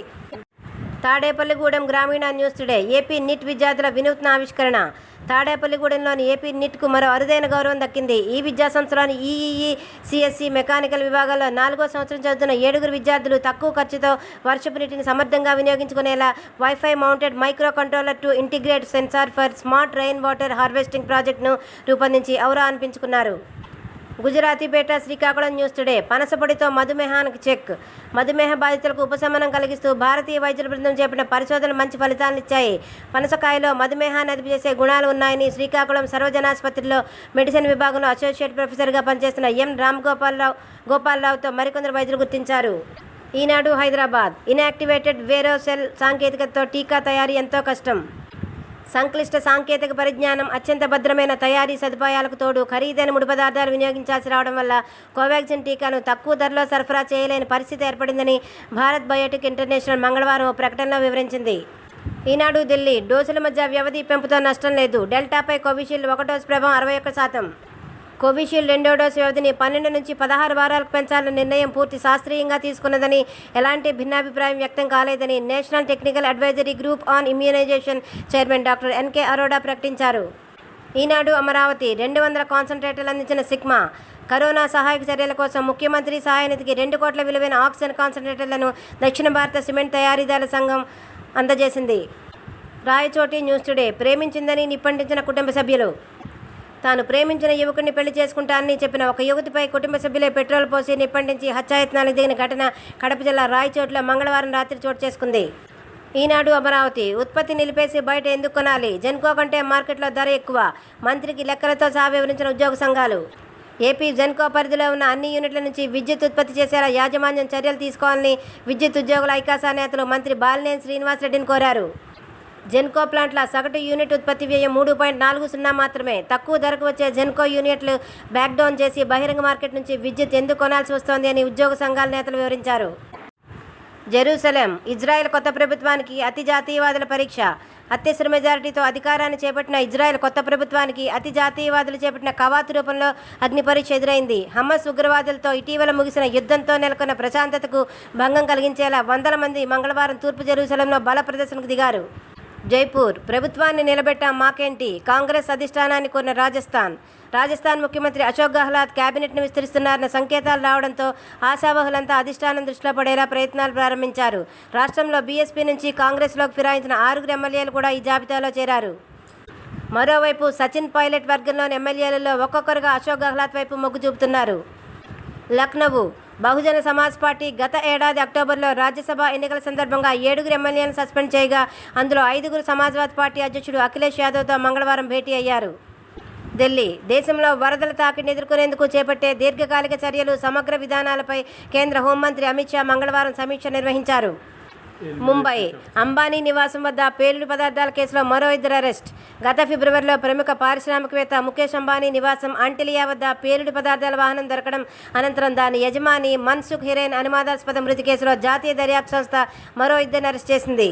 తాడేపల్లిగూడెం గ్రామీణ న్యూస్ టుడే. ఏపీ నిట్ విద్యార్థుల వినూత్న ఆవిష్కరణ. తాడేపల్లిగూడెంలోని ఏపీ నిట్కు మరో అరుదైన గౌరవం దక్కింది. ఈ విద్యా సంవత్సరాన్ని ఈఈఈ, సిఎస్సి, మెకానికల్ విభాగాల్లో 4వ సంవత్సరం చదువుతున్న 7 విద్యార్థులు తక్కువ ఖర్చుతో వర్షపు నీటిని సమర్థంగా వినియోగించుకునేలా wifi mounted microcontroller to integrate sensor for smart rain water harvesting ప్రాజెక్టును రూపొందించి ఔరా అనిపించుకున్నారు. Gujarathipeta Srikakulam news today. పనసపొడితో మధుమేహానికి చెక్. మధుమేహ బాధితులకు ఉపశమనం కలిగిస్తూ భారతీయ వైద్యుల బృందం చేపట్టిన పరిశోధనలు మంచి ఫలితాలను ఇచ్చాయి. పనసకాయలో మధుమేహాన్ని అదుపు చేసే గుణాలు ఉన్నాయని శ్రీకాకుళం సర్వజనాసుపత్రిలో మెడిసిన్ విభాగంలో అసోసియేట్ ప్రొఫెసర్గా పనిచేస్తున్న ఎం గోపాలరావుతో మరికొందరు వైద్యులు గుర్తించారు. ఈనాడు హైదరాబాద్ ఇన్యాక్టివేటెడ్ వేరో సెల్ సాంకేతికతతో టీకా తయారీ ఎంతో కష్టం. సంక్లిష్ట సాంకేతిక పరిజ్ఞానం, అత్యంత భద్రమైన తయారీ సదుపాయాలకు తోడు ఖరీదైన ముడి పదార్థాలు వినియోగించాల్సి రావడం వల్ల కోవాక్సిన్ టీకాను తక్కువ ధరలో సరఫరా చేయలేని పరిస్థితి ఏర్పడిందని భారత్ బయోటెక్ ఇంటర్నేషనల్ మంగళవారం ఓ ప్రకటనలో వివరించింది. ఈనాడు ఢిల్లీ డోసుల మధ్య వ్యవధి పెంపుతో నష్టం లేదు. డెల్టాపై కోవిషీల్డ్ 1 డోసు ప్రభావం 61%. కోవిషీల్డ్ 2వ డోసు వ్యవధిని 12 నుంచి 16 వారాలకు పెంచాలన్న నిర్ణయం పూర్తి శాస్త్రీయంగా తీసుకున్నదని, ఎలాంటి భిన్నాభిప్రాయం వ్యక్తం కాలేదని national technical advisory group on immunisation chairman doctor N K Arora ప్రకటించారు. ఈనాడు అమరావతి 200 కాన్సంట్రేటర్లు అందించిన సిగ్మా కరోనా సహాయక చర్యల కోసం ముఖ్యమంత్రి సహాయనిధికి 2 కోట్ల విలువైన ఆక్సిజన్ కాన్సంట్రేటర్లను దక్షిణ భారత సిమెంట్ తయారీదారుల సంఘం అందజేసింది. రాయచోటి న్యూస్ టుడే ప్రేమించిందని నిప్పంటించిన కుటుంబ సభ్యులు. తాను ప్రేమించిన యువకుడిని పెళ్లి చేసుకుంటానని చెప్పిన ఒక యువతిపై కుటుంబ సభ్యులే పెట్రోల్ పోసి నిప్పంటించి హత్యాయత్నాలకు దిగిన ఘటన కడప జిల్లా రాయచోటిలో మంగళవారం రాత్రి చోటు చేసుకుంది. ఈనాడు అమరావతి ఉత్పత్తి నిలిపేసి బయట ఎందుకు కొనాలి? జెన్కో కంటే మార్కెట్లో ధర ఎక్కువ. మంత్రికి లెక్కలతో సహా వివరించిన ఉద్యోగ సంఘాలు. ఏపీ జెన్కో పరిధిలో ఉన్న అన్ని యూనిట్ల నుంచి విద్యుత్ ఉత్పత్తి చేసేలా యాజమాన్యం చర్యలు తీసుకోవాలని విద్యుత్ ఉద్యోగుల ఐకాసా నేతలు మంత్రి బాలినేని శ్రీనివాసరెడ్డిని కోరారు. జెన్కో ప్లాంట్ల సగటు యూనిట్ ఉత్పత్తి వ్యయం 3.40 మాత్రమే. తక్కువ ధరకు వచ్చే జెన్కో యూనిట్లు బ్యాక్డౌన్ చేసి బహిరంగ మార్కెట్ నుంచి విద్యుత్ ఎందుకు కొనాల్సి వస్తోంది అని ఉద్యోగ సంఘాల నేతలు వివరించారు. జెరూసలేం ఇజ్రాయెల్ కొత్త ప్రభుత్వానికి అతి జాతీయవాదుల పరీక్ష. అత్యవసర మెజారిటీతో అధికారాన్ని చేపట్టిన ఇజ్రాయెల్ కొత్త ప్రభుత్వానికి అతి జాతీయవాదులు చేపట్టిన కవాతు రూపంలో అగ్ని పరీక్ష ఎదురైంది. హమస్ ఉగ్రవాదులతో ఇటీవల ముగిసిన యుద్ధంతో నెలకొన్న ప్రశాంతతకు భంగం కలిగించేలా వందల మంది మంగళవారం తూర్పు జెరూసలంలో బల ప్రదర్శనకు దిగారు. జైపూర్ ప్రభుత్వాన్ని నిలబెట్టాం మాకేంటి? కాంగ్రెస్ అధిష్టానాన్ని కోరిన రాజస్థాన్ ముఖ్యమంత్రి అశోక్ గెహ్లాట్ క్యాబినెట్ను విస్తరిస్తున్నారన్న సంకేతాలు రావడంతో ఆశావహులంతా అధిష్టానం దృష్టిలో పడేలా ప్రయత్నాలు ప్రారంభించారు. రాష్ట్రంలో బీఎస్పీ నుంచి కాంగ్రెస్లోకి ఫిరాయించిన 6 ఎమ్మెల్యేలు కూడా ఈ జాబితాలో చేరారు. మరోవైపు సచిన్ పైలట్ వర్గంలోని ఎమ్మెల్యేలలో ఒక్కొక్కరుగా అశోక్ గెహ్లాట్ వైపు మొగ్గు చూపుతున్నారు. లక్నవూ బహుజన సమాజ్ పార్టీ గత ఏడాది అక్టోబర్లో రాజ్యసభ ఎన్నికల సందర్భంగా 7 ఎమ్మెల్యేలను సస్పెండ్ చేయగా అందులో 5 సమాజ్వాదీ పార్టీ అధ్యక్షుడు అఖిలేష్ యాదవ్తో మంగళవారం భేటీ అయ్యారు. ఢిల్లీ దేశంలో వరదల తాకిడిని ఎదుర్కొనేందుకు చేపట్టే దీర్ఘకాలిక చర్యలు, సమగ్ర విధానాలపై కేంద్ర హోంమంత్రి అమిత్ షా మంగళవారం సమీక్ష నిర్వహించారు. ముంబై అంబానీ నివాసం వద్ద పేలుడు పదార్థాల కేసులో మరో 2 అరెస్ట్. గత ఫిబ్రవరిలో ప్రముఖ పారిశ్రామికవేత్త ముఖేష్ అంబానీ నివాసం అంటిలియా వద్ద పేలుడు పదార్థాల వాహనం దొరకడం అనంతరం దాని యజమాని మన్సుఖ్ హిరేన్ అనుమానాస్పద మృతి కేసులో జాతీయ దర్యాప్తు సంస్థ మరో 2 అరెస్ట్ చేసింది.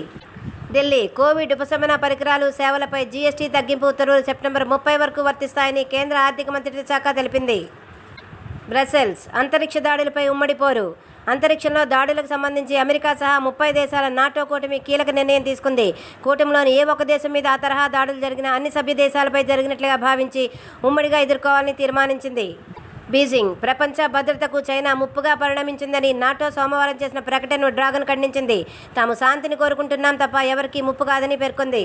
ఢిల్లీ కోవిడ్ ఉపశమన పరికరాలు, సేవలపై జీఎస్టీ తగ్గింపు ఉత్తర్వులు సెప్టెంబర్ 30 వరకు వర్తిస్తాయని కేంద్ర ఆర్థిక మంత్రిత్వ శాఖ తెలిపింది. బ్రసెల్స్ అంతరిక్ష దాడులపై ఉమ్మడి పోరు. అంతరిక్షంలో దాడులకు సంబంధించి అమెరికా సహా 30 దేశాల నాటో కూటమి కీలక నిర్ణయం తీసుకుంది. కూటమిలోని ఏ ఒక్క దేశం మీద ఆ తరహా దాడులు జరిగినా అన్ని సభ్య దేశాలపై జరిగినట్లుగా భావించి ఉమ్మడిగా ఎదుర్కోవాలని తీర్మానించింది. బీజింగ్ ప్రపంచ భద్రతకు చైనా ముప్పుగా పరిణమించిందని నాటో సోమవారం చేసిన ప్రకటనను డ్రాగన్ ఖండించింది. తాము శాంతిని కోరుకుంటున్నాం తప్ప ఎవరికీ ముప్పు కాదని పేర్కొంది.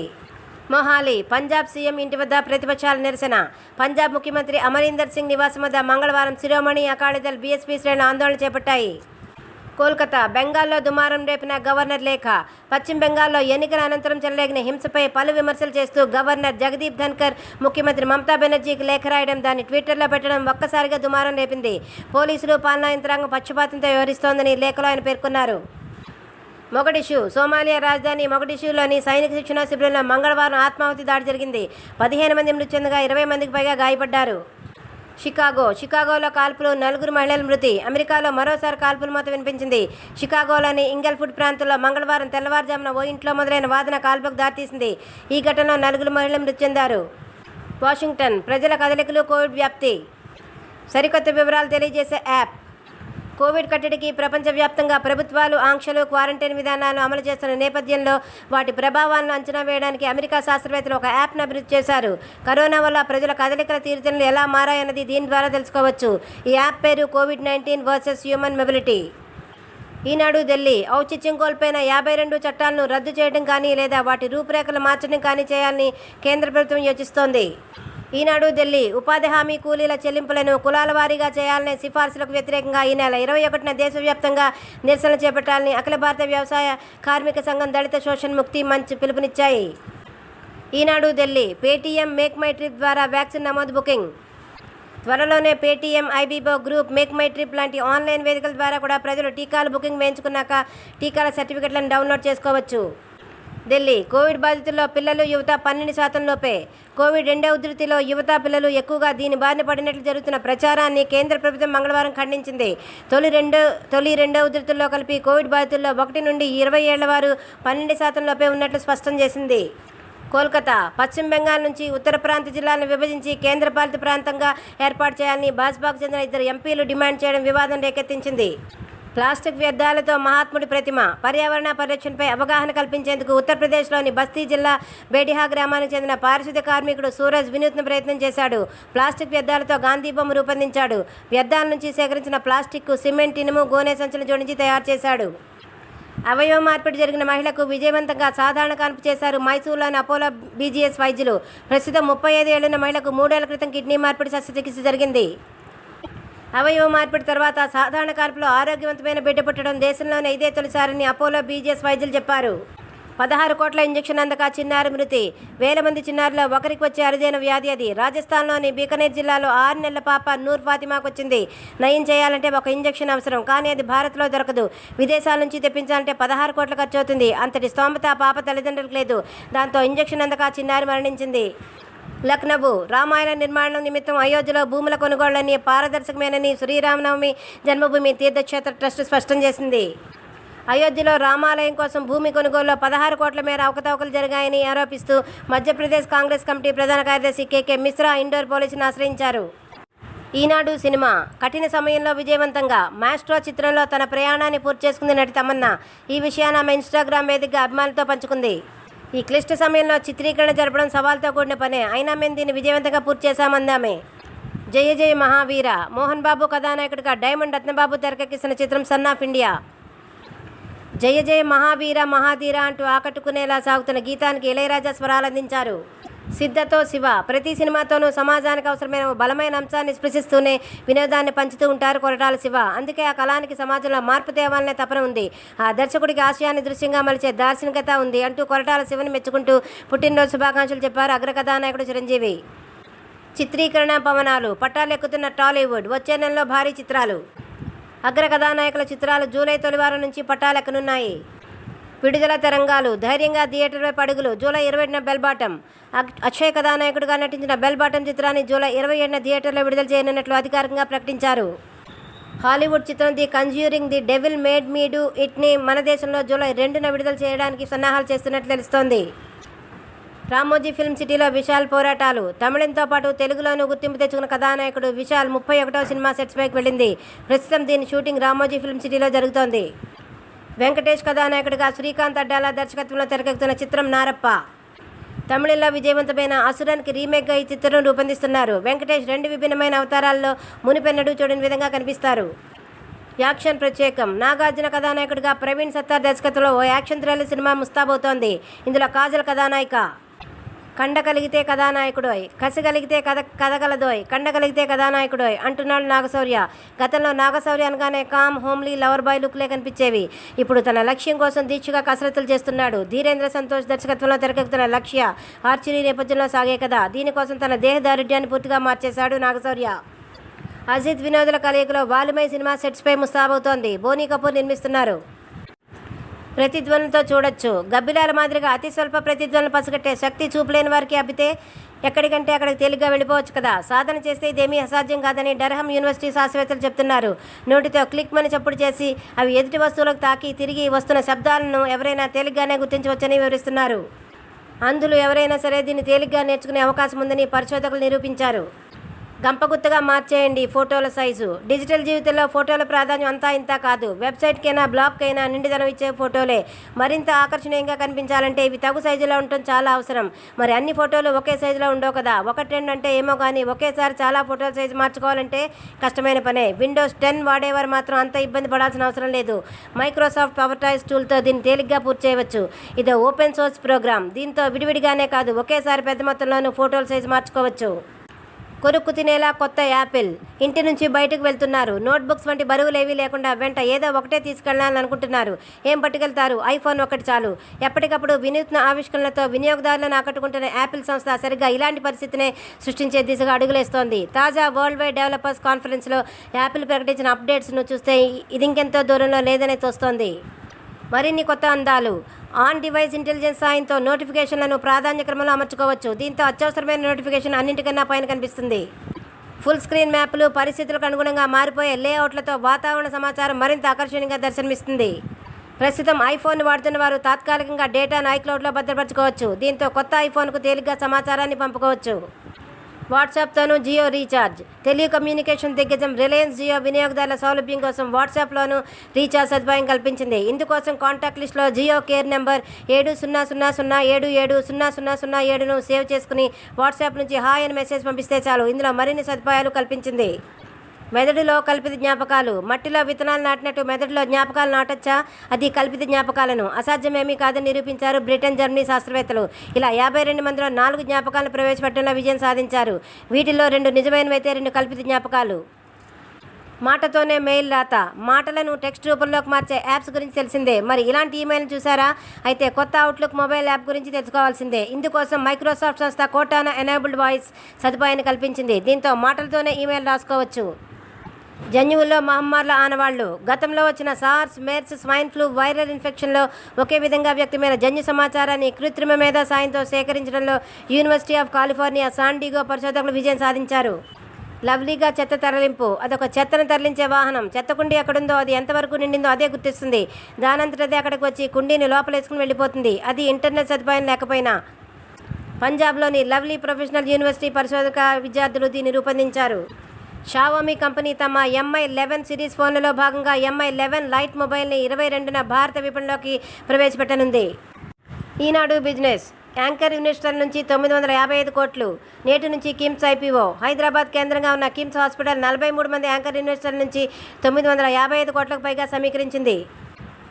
మొహాలీ పంజాబ్ సీఎం ఇంటి వద్ద ప్రతిపక్షాల నిరసన. పంజాబ్ ముఖ్యమంత్రి అమరీందర్ సింగ్ నివాసం వద్ద మంగళవారం శిరోమణి అకాలీదళ్ బీఎస్పీ శ్రేణులు ఆందోళన చేపట్టాయి. కోల్కతా బెంగాల్లో దుమారం రేపిన గవర్నర్ లేఖ. పశ్చిమ బెంగాల్లో ఎన్నికల అనంతరం చెలరేగిన హింసపై పలు విమర్శలు చేస్తూ గవర్నర్ జగదీప్ ధన్కర్ ముఖ్యమంత్రి మమతా బెనర్జీకి లేఖ రాయడం, దాన్ని ట్విట్టర్లో పెట్టడం ఒక్కసారిగా దుమారం రేపింది. పోలీసులు, పాలనా యంత్రాంగం పక్షపాతంతో వ్యవహరిస్తోందని లేఖలో ఆయన పేర్కొన్నారు. మొగడిషు సోమాలియా రాజధాని మొగడిషులోని సైనిక శిక్షణ శిబిరంలో మంగళవారం ఆత్మాహుతి దాడి జరిగింది. 15 మంది మృతి చెందగా 20 మందికి పైగా గాయపడ్డారు. షికాగోలో కాల్పులు, 4 మహిళల మృతి. అమెరికాలో మరోసారి కాల్పుల మూత వినిపించింది. షికాగోలోని ఇంగల్ఫుడ్ ప్రాంతంలో మంగళవారం తెల్లవారుజామున ఓ ఇంట్లో మొదలైన వాదన కాల్పులకు దారితీసింది. ఈ ఘటనలో 4 మహిళలు మృతి చెందారు. వాషింగ్టన్ ప్రజల కదలికలు, కోవిడ్ వ్యాప్తి. సరికొత్త వివరాలు తెలియజేసే యాప్. కోవిడ్ కట్టడికి ప్రపంచవ్యాప్తంగా ప్రభుత్వాలు ఆంక్షలు, క్వారంటైన్ విధానాలను అమలు చేస్తున్న నేపథ్యంలో వాటి ప్రభావాలను అంచనా వేయడానికి అమెరికా శాస్త్రవేత్తలు ఒక యాప్ను అభివృద్ధి చేశారు. కరోనా వల్ల ప్రజల కదలికల తీరుతెన్నులు ఎలా మారాయన్నది దీని ద్వారా తెలుసుకోవచ్చు. ఈ యాప్ పేరు కోవిడ్-19 వర్సెస్ హ్యూమన్ మొబిలిటీ. ఈనాడు ఢిల్లీ ఔచిత్యం కోల్పోయిన 52 చట్టాలను రద్దు చేయడం కానీ లేదా వాటి రూపురేఖలు మార్చడం కానీ చేయాలని కేంద్ర ప్రభుత్వం యోచిస్తోంది. ఈనాడు ఢిల్లీ ఉపాధి హామీ కూలీల చెల్లింపులను కులాల వారీగా చేయాలనే సిఫార్సులకు వ్యతిరేకంగా ఈ నెల 21న దేశవ్యాప్తంగా నిరసనలు చేపట్టాలని అఖిల భారత వ్యవసాయ కార్మిక సంఘం, దళిత శోషణ్ ముక్తి మంచ్ పిలుపునిచ్చాయి. Eenadu Delhi Paytm MakeMyTrip ద్వారా వ్యాక్సిన్ నమోదు బుకింగ్. త్వరలోనే Paytm, Ibibo group, MakeMyTrip లాంటి ఆన్లైన్ వేదికల ద్వారా కూడా ప్రజలు టీకాలు బుకింగ్ వేయించుకున్నాక టీకాల సర్టిఫికెట్లను డౌన్లోడ్ చేసుకోవచ్చు. ఢిల్లీ కోవిడ్ బాధితుల్లో పిల్లలు యువత 12% లోపే. కోవిడ్ రెండవ ఉధృతిలో యువత పిల్లలు ఎక్కువగా దీని బారిన పడినట్లు జరుగుతున్న ప్రచారాన్ని కేంద్ర ప్రభుత్వం మంగళవారం ఖండించింది. తొలి రెండవ ఉధృతుల్లో కలిపి కోవిడ్ బాధితుల్లో 1 నుండి 20 ఏళ్ల వారు 12% లోపే ఉన్నట్లు స్పష్టం చేసింది. కోల్కతా పశ్చిమ బెంగాల్ నుంచి ఉత్తర ప్రాంత జిల్లాలను విభజించి కేంద్రపాలిత ప్రాంతంగా ఏర్పాటు చేయాలని భాజపాకు చెందిన 2 ఎంపీలు డిమాండ్ చేయడం వివాదం రేకెత్తించింది. ప్లాస్టిక్ వ్యర్థాలతో మహాత్ముడి ప్రతిమ, పర్యావరణ పరిరక్షణపై అవగాహన కల్పించేందుకు ఉత్తరప్రదేశ్లోని బస్తీ జిల్లా బేడిహా గ్రామానికి చెందిన పారిశుద్ధ్య కార్మికుడు సూరజ్ వినూత్న ప్రయత్నం చేశాడు. ప్లాస్టిక్ వ్యర్థాలతో గాంధీ బొమ్మ రూపొందించాడు. వ్యర్థాల నుంచి సేకరించిన ప్లాస్టిక్, సిమెంట్, ఇనుము, గోనె సంచులు జోడించి తయారు చేశాడు. అవయవ మార్పిడి జరిగిన మహిళకు విజయవంతంగా సాధారణ కాన్పు చేశారు మైసూరులోని అపోలో బీజీఎస్ వైద్యులు. ప్రస్తుతం 35 ఏళ్లున్న మహిళకు 3 ఏళ్ల క్రితం కిడ్నీ మార్పిడి శస్త్రచికిత్స జరిగింది. అవయవ మార్పిడి తర్వాత సాధారణ కాన్పులో ఆరోగ్యవంతమైన బిడ్డ పుట్టడం దేశంలోనే ఇదే తొలిసారని అపోలో బీజీఎస్ వైద్యులు చెప్పారు. 16 కోట్ల ఇంజెక్షన్ అందక చిన్నారి మృతి. వేల మంది చిన్నారులో ఒకరికి వచ్చే అరుదైన వ్యాధి అది. రాజస్థాన్లోని బీకనేర్ జిల్లాలో 6 నెలల పాప నూర్ ఫాతిమాకు వచ్చింది. నయం చేయాలంటే ఒక ఇంజెక్షన్ అవసరం, కానీ అది భారత్లో దొరకదు. విదేశాల నుంచి తెప్పించాలంటే 16 కోట్ల ఖర్చు అవుతుంది. అంతటి స్తోమత ఆ పాప తల్లిదండ్రులకు లేదు. దాంతో ఇంజెక్షన్ అందక చిన్నారి మరణించింది. లక్నవూ రామాయణ నిర్మాణం నిమిత్తం అయోధ్యలో భూముల కొనుగోళ్లన్నీ పారదర్శకమేనని శ్రీరామనవమి జన్మభూమి తీర్థక్షేత్ర ట్రస్ట్ స్పష్టం చేసింది. అయోధ్యలో రామాలయం కోసం భూమి కొనుగోలులో 16 కోట్ల మేర అవకతవకలు జరిగాయని ఆరోపిస్తూ మధ్యప్రదేశ్ కాంగ్రెస్ కమిటీ ప్రధాన కార్యదర్శి కేకే మిశ్రా ఇండోర్ పోలీసును ఆశ్రయించారు. ఈనాడు సినిమా కఠిన సమయంలో విజయవంతంగా మాస్ట్రో చిత్రంలో తన ప్రయాణాన్ని పూర్తి చేసుకుంది నటి తమన్నా. ఈ విషయాన్ని ఆమె ఇన్స్టాగ్రామ్ వేదికగా అభిమానులతో పంచుకుంది. ఈ క్లిష్ట సమయంలో చిత్రీకరణ జరపడం సవాల్తో కూడిన పనే, అయినా మేము దీన్ని విజయవంతంగా పూర్తి చేశామందామే. జయ జయ మహావీర మోహన్ బాబు కథానాయకుడిగా డైమండ్ రత్నబాబు తెరకెక్కిస్తున్న చిత్రం సన్ ఆఫ్ ఇండియా. జయ జయ మహావీర మహాధీర అంటూ ఆకట్టుకునేలా సాగుతున్న గీతానికి ఇళయరాజా స్వరాలందించారు. సిద్ధతో శివ ప్రతి సినిమాతోనూ సమాజానికి అవసరమైన బలమైన అంశాన్ని స్పృశిస్తూనే వినోదాన్ని పంచుతూ ఉంటారు కొరటాల శివ. అందుకే ఆ కళానికి సమాజంలో మార్పు తేవాలనే తపన ఉంది. ఆ దర్శకుడికి ఆశయాన్ని దృశ్యంగా మలిచే దార్శనికత ఉంది అంటూ కొరటాల శివని మెచ్చుకుంటూ పుట్టినరోజు శుభాకాంక్షలు చెప్పారు అగ్రకథానాయకుడు చిరంజీవి. చిత్రీకరణ పవనాలు పట్టాలెక్కుతున్న టాలీవుడ్. వచ్చే నెలలో భారీ చిత్రాలు. అగ్రకథానాయకుల చిత్రాలు జూలై తొలివారం నుంచి పట్టాలెక్కనున్నాయి. విడుదల తరంగాలు ధైర్యంగా థియేటర్పై పడుగులు. జూలై 20న బెల్ బాటం. అక్షయ్ కథానాయకుడిగా నటించిన బెల్ బాటం చిత్రాన్ని జూలై 27న థియేటర్లో విడుదల చేయనున్నట్లు అధికారికంగా ప్రకటించారు. హాలీవుడ్ చిత్రం the Conjuring the Devil Made Me Do ఇట్ని మన దేశంలో జూలై 2న విడుదల చేయడానికి సన్నాహాలు చేస్తున్నట్లు తెలుస్తోంది. రామోజీ ఫిల్మ్ సిటీలో విశాల్ పోరాటాలు. తమిళంతో పాటు తెలుగులోనూ గుర్తింపు తెచ్చుకున్న కథానాయకుడు విశాల్ 31వ సినిమా సెట్స్పైకి వెళ్ళింది. ప్రస్తుతం దీని షూటింగ్ రామోజీ ఫిల్మ్ సిటీలో జరుగుతోంది. వెంకటేష్ కథానాయకుడిగా శ్రీకాంత్ అడ్డాల దర్శకత్వంలో తెరకెక్కుతున్న చిత్రం నారప్ప. తమిళంలో విజయవంతమైన అసురన్కి రీమేక్గా ఈ చిత్రం రూపొందిస్తున్నారు. వెంకటేష్ 2 విభిన్నమైన అవతారాల్లో మునిపెన్నడూ చూడని విధంగా కనిపిస్తారు. యాక్షన్ ప్రత్యేకం. నాగార్జున కథానాయకుడిగా ప్రవీణ్ సత్తార్ దర్శకత్వంలో ఓ యాక్షన్ థ్రిల్లర్ సినిమా ముస్తాబవుతోంది. ఇందులో కాజల్ కథానాయిక. కండ కలిగితే కథానాయకుడోయ్, కసి కలిగితే కథగలదోయ్, కండ కలిగితే కథానాయకుడోయ్ అంటున్నాడు నాగశౌర్య. గతంలో నాగశౌర్య అనగానే కామ్, హోమ్లీ, లవర్ బాయ్ లుక్లే కనిపించేవి. ఇప్పుడు తన లక్ష్యం కోసం దీక్షగా కసరత్తులు చేస్తున్నాడు. ధీరేంద్ర సంతోష్ దర్శకత్వంలో తెరకెక్కుతున్న లక్ష్య ఆర్చరీ నేపథ్యంలో సాగే కథ. దీనికోసం తన దేహ దారుఢ్యాన్ని పూర్తిగా మార్చేశాడు నాగశౌర్య. అజిత్ వినోదుల కలయికలో వాలిమై సినిమా సెట్స్పై ముస్తాబవుతోంది. బోనీ కపూర్ నిర్మిస్తున్నారు. ప్రతిధ్వనులతో చూడొచ్చు. గబ్బిలాల మాదిరిగా అతి స్వల్ప ప్రతిధ్వనులు పసిగట్టే శక్తి చూపులేని వారికి అబ్బితే ఎక్కడికంటే అక్కడికి తేలిగ్గా వెళ్ళిపోవచ్చు కదా. సాధన చేస్తే ఇదేమీ అసాధ్యం కాదని డర్హమ్ యూనివర్సిటీ శాస్త్రవేత్తలు చెప్తున్నారు. నోటితో క్లిక్ మని చప్పుడు చేసి అవి ఎదుటి వస్తువులకు తాకి తిరిగి వస్తున్న శబ్దాలను ఎవరైనా తేలిగ్గానే గుర్తించవచ్చని వివరిస్తున్నారు. అందులో ఎవరైనా సరే దీన్ని తేలిగ్గా నేర్చుకునే అవకాశం ఉందని పరిశోధకులు నిరూపించారు. గంపగుత్తగా మార్చేయండి ఫోటోల సైజు. డిజిటల్ జీవితంలో ఫోటోల ప్రాధాన్యం అంతా ఇంతా కాదు. వెబ్సైట్కైనా బ్లాగ్కైనా నిండిదనం ఇచ్చే ఫోటోలే. మరింత ఆకర్షణీయంగా కనిపించాలంటే ఇవి తగు సైజులో ఉండటం చాలా అవసరం. మరి అన్ని ఫోటోలు ఒకే సైజులో ఉండవు కదా. 1-2 అంటే ఏమో కానీ ఒకేసారి చాలా ఫోటోల సైజు మార్చుకోవాలంటే కష్టమైన పనే. విండోస్ 10 వాడేవారు మాత్రం అంత ఇబ్బంది పడాల్సిన అవసరం లేదు. మైక్రోసాఫ్ట్ పవర్ టాయ్స్ టూల్తో దీన్ని తేలిగ్గా పూర్తి చేయవచ్చు. ఇది ఓపెన్ సోర్స్ ప్రోగ్రామ్. దీంతో విడివిడిగానే కాదు ఒకేసారి పెద్ద మొత్తంలోనూ ఫోటోల సైజు మార్చుకోవచ్చు. కొరుక్కు తినేలా కొత్త యాపిల్. ఇంటి నుంచి బయటకు వెళ్తున్నారు. నోట్బుక్స్ వంటి బరువులేవీ లేకుండా వెంట ఏదో ఒకటే తీసుకెళ్లాలని అనుకుంటున్నారు. ఏం పట్టుకెళ్తారు? ఐఫోన్ ఒకటి చాలు. ఎప్పటికప్పుడు వినూత్న ఆవిష్కరణలతో వినియోగదారులను ఆకట్టుకుంటున్న యాపిల్ సంస్థ సరిగ్గా ఇలాంటి పరిస్థితినే సృష్టించే దిశగా అడుగులేస్తోంది. తాజా వరల్డ్ వైడ్ డెవలపర్స్ కాన్ఫరెన్స్లో యాపిల్ ప్రకటించిన అప్డేట్స్ను చూస్తే ఇది ఇంకెంతో దూరంలో లేదని తోస్తోంది. మరిన్ని కొత్త అందాలు. ఆన్ డివైస్ ఇంటెలిజెన్స్ సాయంతో నోటిఫికేషన్లను ప్రాధాన్య క్రమంలో అమర్చుకోవచ్చు. దీంతో అత్యవసరమైన నోటిఫికేషన్ అన్నింటికన్నా పైన కనిపిస్తుంది. ఫుల్ స్క్రీన్ మ్యాప్లు పరిస్థితులకు అనుగుణంగా మారిపోయే లేఅవుట్లతో వాతావరణ సమాచారం మరింత ఆకర్షణీయంగా దర్శనమిస్తుంది. ప్రస్తుతం ఐఫోన్ వాడుతున్న వారు తాత్కాలికంగా డేటాను ఐక్లౌడ్లో భద్రపరచుకోవచ్చు. దీంతో కొత్త ఐఫోన్కు తేలిగ్గా సమాచారాన్ని పంపుకోవచ్చు. వాట్సాప్తోనూ జియో రీఛార్జ్. టెలికమ్యూనికేషన్ దిగ్గజం రిలయన్స్ జియో వినియోగదారుల సౌలభ్యం కోసం వాట్సాప్లోనూ రీఛార్జ్ సదుపాయం కల్పించింది. ఇందుకోసం కాంటాక్ట్ లిస్టులో జియో కేర్ నెంబర్ 700077000007ను సేవ్ చేసుకుని వాట్సాప్ నుంచి హాయ్ అని మెసేజ్ పంపిస్తే చాలు. ఇందులో మరిన్ని సదుపాయాలు కల్పించింది. మెదడులో కల్పిత జ్ఞాపకాలు. మట్టిలో విత్తనాలు నాటినట్టు మెదడులో జ్ఞాపకాలు నాటొచ్చా? అది కల్పిత జ్ఞాపకాలను అసాధ్యమేమీ కాదని నిరూపించారు బ్రిటన్, జర్మనీ శాస్త్రవేత్తలు. ఇలా 52 మందిలో 4 జ్ఞాపకాలను ప్రవేశపెట్టడంలో విజయం సాధించారు. వీటిల్లో 2 నిజమైనవైతే 2 కల్పిత జ్ఞాపకాలు. మాటతోనే మెయిల్ రాత. మాటలను టెక్స్ట్ రూపంలోకి మార్చే యాప్స్ గురించి తెలిసిందే. మరి ఇలాంటి ఈమెయిల్ని చూసారా? అయితే కొత్త అవుట్లుక్ మొబైల్ యాప్ గురించి తెలుసుకోవాల్సిందే. ఇందుకోసం మైక్రోసాఫ్ట్ సంస్థ కోటానా ఎనేబుల్డ్ వాయిస్ సదుపాయాన్ని కల్పించింది. దీంతో మాటలతోనే ఈమెయిల్ రాసుకోవచ్చు. జన్యువుల్లో మహమ్మారుల ఆనవాళ్లు. గతంలో వచ్చిన SARS, MERS, swine flu viral ఇన్ఫెక్షన్లో ఒకే విధంగా వ్యక్తమైన జన్యు సమాచారాన్ని కృత్రిమ మేధా సాయంతో సేకరించడంలో university of California San Diego పరిశోధకులు విజయం సాధించారు. లవ్లీగా చెత్త తరలింపు. అదొక చెత్తను తరలించే వాహనం. చెత్త కుండీ ఎక్కడుందో అది ఎంతవరకు నిండిందో అదే గుర్తిస్తుంది. దానంతటదే అక్కడికి వచ్చి కుండీని లోపలేసుకుని వెళ్ళిపోతుంది. అది ఇంటర్నెట్ సదుపాయం లేకపోయినా. పంజాబ్లోని లవ్లీ ప్రొఫెషనల్ యూనివర్సిటీ పరిశోధక విద్యార్థులు దీన్ని రూపొందించారు. షావోమీ కంపెనీ తమ MI11 సిరీస్ ఫోన్లలో భాగంగా MI11 లైట్ మొబైల్ని 22న భారత విపణిలోకి ప్రవేశపెట్టనుంది. ఈనాడు బిజినెస్. యాంకర్ ఇన్వెస్టర్ల నుంచి 955 కోట్లు. నేటి నుంచి కిమ్స్ IPO. హైదరాబాద్ కేంద్రంగా ఉన్న కిమ్స్ హాస్పిటల్ 43 మంది యాంకర్ ఇన్వెస్టర్ల నుంచి 955 కోట్లకు పైగా సమీకరించింది.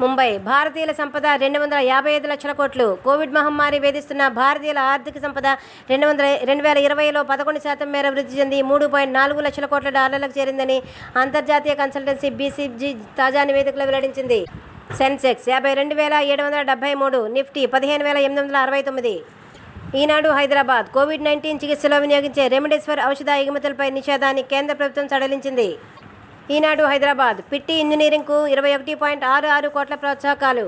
ముంబై. భారతీయుల సంపద 255 లక్షల కోట్లు. కోవిడ్ మహమ్మారి వేధిస్తున్న భారతీయుల ఆర్థిక సంపద 2020లో 11% మేర వృద్ధి చెంది $3.4 లక్షల కోట్ల డాలర్లకు చేరిందని అంతర్జాతీయ కన్సల్టెన్సీ BCG తాజా నివేదికలో వెల్లడించింది. సెన్సెక్స్ 52,773. నిఫ్టీ 15,869. ఈనాడు హైదరాబాద్. కోవిడ్-19 చికిత్సలో వినియోగించే రెమ్డెసివిర్ ఔషధ ఎగుమతులపై నిషేధాన్ని కేంద్ర ప్రభుత్వం సడలించింది. ఈనాడు హైదరాబాద్. పిట్టి ఇంజనీరింగ్కు 21.66 కోట్ల ప్రోత్సాహకాలు.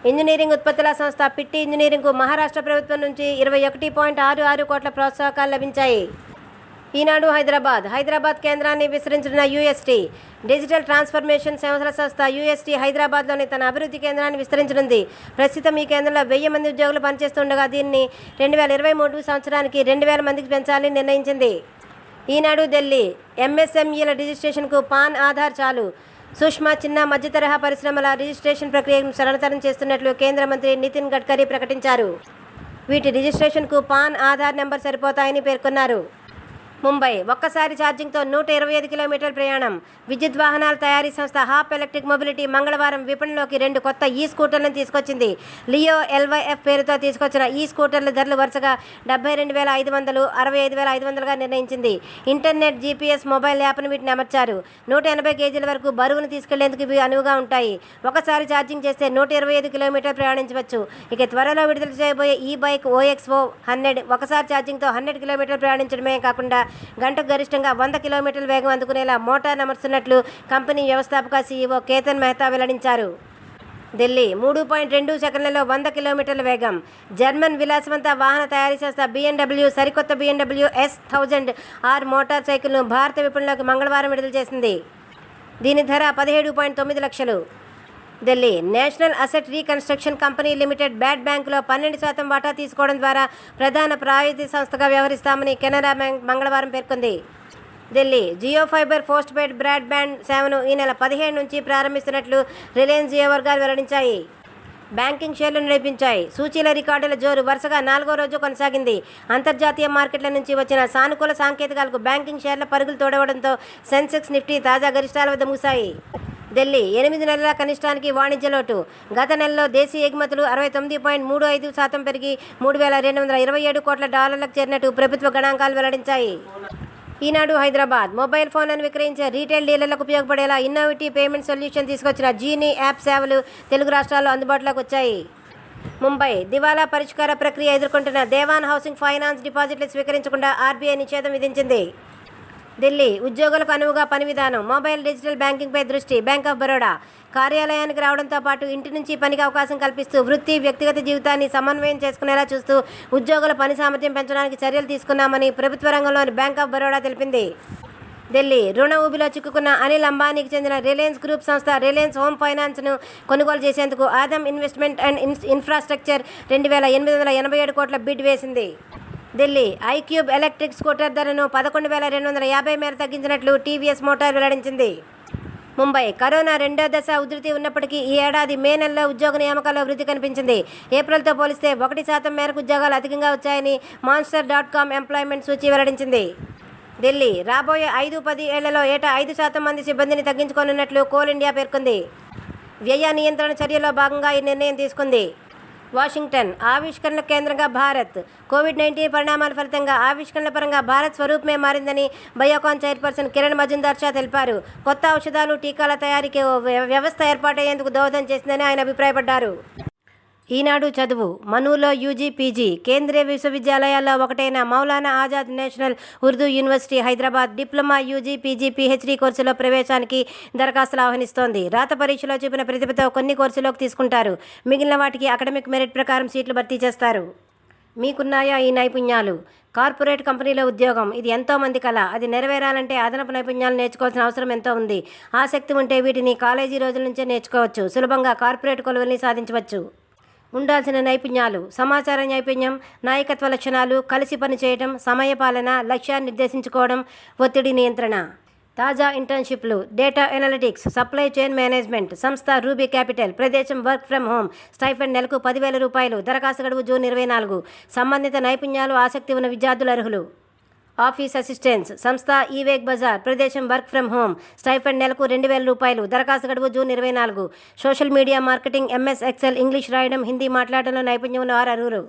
ఇంజనీరింగ్ ఉత్పత్తుల సంస్థ పిట్టి ఇంజనీరింగ్కు మహారాష్ట్ర ప్రభుత్వం నుంచి 21.66 కోట్ల ప్రోత్సాహకాలు లభించాయి. ఈనాడు హైదరాబాద్. హైదరాబాద్ కేంద్రాన్ని విస్తరించిన UST డిజిటల్ ట్రాన్స్ఫర్మేషన్ సేవల సంస్థ UST హైదరాబాద్లోని తన అభివృద్ధి కేంద్రాన్ని విస్తరించనుంది. ప్రస్తుతం ఈ కేంద్రంలో 1000 మంది ఉద్యోగులు పనిచేస్తుండగా దీన్ని 2023 సంవత్సరానికి 2000 మందికి పెంచాలని నిర్ణయించింది. ఈనాడు ఢిల్లీ. MSMEల రిజిస్ట్రేషన్కు పాన్ ఆధార్ చాలు. సూక్ష్మ, చిన్న, మధ్యతరహా పరిశ్రమల రిజిస్ట్రేషన్ ప్రక్రియను సరళతరం చేస్తున్నట్లు కేంద్ర మంత్రి నితిన్ గడ్కరీ ప్రకటించారు. వీటి రిజిస్ట్రేషన్కు పాన్ ఆధార్ నెంబర్ సరిపోతాయని పేర్కొన్నారు. ముంబై. ఒక్కసారి ఛార్జింగ్తో 125 కిలోమీటర్ల ప్రయాణం. విద్యుత్ వాహనాల తయారీ సంస్థ హాప్ ఎలక్ట్రిక్ మొబిలిటీ మంగళవారం విపణిలోకి 2 కొత్త స్కూటర్లను తీసుకొచ్చింది. లియో LYF పేరుతో తీసుకొచ్చిన ఈ స్కూటర్ల ధరలు వరుసగా 72,500, 65,500గా నిర్ణయించింది. ఇంటర్నెట్, GPS, మొబైల్ యాప్ను వీటిని అమర్చారు. 180 కేజీల వరకు బరువును తీసుకెళ్లేందుకు ఇవి అనువుగా ఉంటాయి. ఒకసారి ఛార్జింగ్ చేస్తే 125 కిలోమీటర్లు ప్రయాణించవచ్చు. ఇక త్వరలో విడుదల చేయబోయే ఈ బైక్ OXO 100 ఒకసారి ఛార్జింగ్తో 100 కిలోమీటర్లు ప్రయాణించడమే కాకుండా గంటకు గరిష్టంగా 100 కిలోమీటర్ల వేగం అందుకునేలా మోటార్ అమర్చున్నట్లు కంపెనీ వ్యవస్థాపక CEO కేతన్ మెహతా వెల్లడించారు. ఢిల్లీ. 3.2 సెకండ్లలో 100 కిలోమీటర్ల వేగం. జర్మన్ విలాసవంత వాహన తయారీ సంస్థ BMW సరికొత్త BMW S1000R మోటార్ సైకిల్ను భారత విపణిలోకి మంగళవారం విడుదల చేసింది. దీని ధర 17.9 లక్షలు. Delhi. National asset reconstruction company limited bad బ్యాంకులో 12% వాటా తీసుకోవడం ద్వారా ప్రధాన ప్రాయోజిత సంస్థగా వ్యవహరిస్తామని కెనరా బ్యాంక్ మంగళవారం పేర్కొంది. Delhi. Jio fibre post paid broadband సేవను ఈ నెల 17 నుంచి ప్రారంభిస్తున్నట్లు రిలయన్స్ జియో వర్గాలు వెల్లడించాయి. బ్యాంకింగ్ షేర్లు నడిపించాయి. సూచీల రికార్డుల జోరు వరుసగా 4వ రోజు కొనసాగింది. అంతర్జాతీయ మార్కెట్ల నుంచి వచ్చిన సానుకూల సంకేతాలకు బ్యాంకింగ్ షేర్ల పరుగులు తోడవడంతో సెన్సెక్స్, నిఫ్టీ తాజా గరిష్టాల వద్ద ముగిశాయి. ఢిల్లీ. 8 నెలల కనిష్టానికి వాణిజ్య లోటు. గత నెలలో దేశీయ ఎగుమతులు 69.35% పెరిగి $3,227 కోట్ల డాలర్లకు చేరినట్టు ప్రభుత్వ గణాంకాలు వెల్లడించాయి. ఈనాడు హైదరాబాద్. మొబైల్ ఫోన్లను విక్రయించే రీటైల్ డీలర్లకు ఉపయోగపడేలా ఇన్నోవేటివ్ పేమెంట్ సొల్యూషన్ తీసుకొచ్చిన జీనీ యాప్ సేవలు తెలుగు రాష్ట్రాల్లో అందుబాటులోకి వచ్చాయి. ముంబై. దివాలా పరిష్కార ప్రక్రియ ఎదుర్కొంటున్న దేవాన్ హౌసింగ్ ఫైనాన్స్ డిపాజిట్లు స్వీకరించకుండా RBI నిషేధం విధించింది. ఢిల్లీ ఉద్యోగులకు అనువుగా పని విధానం, మొబైల్ డిజిటల్ బ్యాంకింగ్పై దృష్టి. బ్యాంక్ ఆఫ్ బరోడా కార్యాలయానికి రావడంతో పాటు ఇంటి నుంచి పనికి అవకాశం కల్పిస్తూ వృత్తి, వ్యక్తిగత జీవితాన్ని సమన్వయం చేసుకునేలా చూస్తూ ఉద్యోగుల పని సామర్థ్యం పెంచడానికి చర్యలు తీసుకున్నామని ప్రభుత్వ రంగంలోని బ్యాంక్ ఆఫ్ బరోడా తెలిపింది. ఢిల్లీ రుణ ఊబిలో చిక్కుకున్న అనిల్ అంబానీకి చెందిన రిలయన్స్ గ్రూప్ సంస్థ రిలయన్స్ హోమ్ ఫైనాన్స్ను కొనుగోలు చేసేందుకు ఆదమ్ ఇన్వెస్ట్మెంట్ అండ్ ఇన్ఫ్రాస్ట్రక్చర్ 2,887 కోట్ల బిడ్ వేసింది. ఢిల్లీ ఐక్యూబ్ ఎలక్ట్రిక్ స్కూటర్ ధరను 11,250 మేర తగ్గించినట్లు టీవీఎస్ మోటార్ వెల్లడించింది. ముంబై కరోనా రెండో దశ ఉధృతి ఉన్నప్పటికీ ఈ ఏడాది మే నెలలో ఉద్యోగ నియామకాల్లో వృద్ధి కనిపించింది. ఏప్రిల్తో పోలిస్తే 1% మేరకు ఉద్యోగాలు అధికంగా వచ్చాయని మాన్స్టర్.com ఎంప్లాయ్మెంట్ సూచి వెల్లడించింది. ఢిల్లీ రాబోయే 5-10 ఏళ్లలో ఏటా 5% మంది సిబ్బందిని తగ్గించుకోనున్నట్లు కోల్ ఇండియా పేర్కొంది. వ్యయ నియంత్రణ చర్యలో భాగంగా ఈ నిర్ణయం తీసుకుంది. వాషింగ్టన్ ఆవిష్కరణల కేంద్రంగా భారత్. కోవిడ్-19 పరిణామాల ఫలితంగా ఆవిష్కరణల పరంగా భారత్ స్వరూపమే మారిందని బయోకాన్ చైర్పర్సన్ కిరణ్ మజుందార్ షా తెలిపారు. కొత్త ఔషధాలు, టీకాల తయారీకి ఓ వ్యవస్థ ఏర్పాటయ్యేందుకు దోహదం చేసిందని ఆయన అభిప్రాయపడ్డారు. ఈనాడు చదువు మనూలో యూజీ, పీజీ కేంద్రీయ విశ్వవిద్యాలయాల్లో ఒకటైన Maulana Azad national Urdu university Hyderabad diploma, UG, PG, PhD కోర్సులో ప్రవేశానికి దరఖాస్తులు ఆహ్వానిస్తోంది. రాత పరీక్షలో చూపిన ప్రతిభతో కొన్ని కోర్సులోకి తీసుకుంటారు. మిగిలిన వాటికి అకాడమిక్ మెరిట్ ప్రకారం సీట్లు భర్తీ చేస్తారు. మీకున్నాయా ఈ నైపుణ్యాలు? కార్పొరేట్ కంపెనీలో ఉద్యోగం ఇది ఎంతోమంది కల. అది నెరవేరాలంటే అదనపు నైపుణ్యాలు నేర్చుకోవాల్సిన అవసరం ఎంతో ఉంది. ఆసక్తి ఉంటే వీటిని కాలేజీ రోజుల నుంచే నేర్చుకోవచ్చు. సులభంగా కార్పొరేట్ కొలువుల్ని సాధించవచ్చు. ఉండాల్సిన నైపుణ్యాలు: సమాచార నైపుణ్యం, నాయకత్వ లక్షణాలు, కలిసి పనిచేయడం, సమయపాలన, లక్ష్యాన్ని నిర్దేశించుకోవడం, ఒత్తిడి నియంత్రణ. తాజా ఇంటర్న్షిప్లు: data analytics, supply chain management. సంస్థ రూబీ క్యాపిటల్. ప్రదేశం వర్క్ ఫ్రమ్ హోమ్. స్టైఫండ్ నెలకు 10,000 రూపాయలు. దరఖాస్తు గడువు జూన్ 24. సంబంధిత నైపుణ్యాలు, ఆసక్తి ఉన్న విద్యార్థులు అర్హులు. Office assistants. సంస్థ ఈవేక్ బజార్. ప్రదేశం వర్క్ ఫ్రమ్ హోమ్. స్టైఫండ్ నెలకు 2,000 రూపాయలు. దరఖాస్తు గడువు June 24. Social media marketing, MS Excel, English రాయడం, హిందీ మాట్లాడడంలో నైపుణ్యం ఉన్న వారు అర్హులు.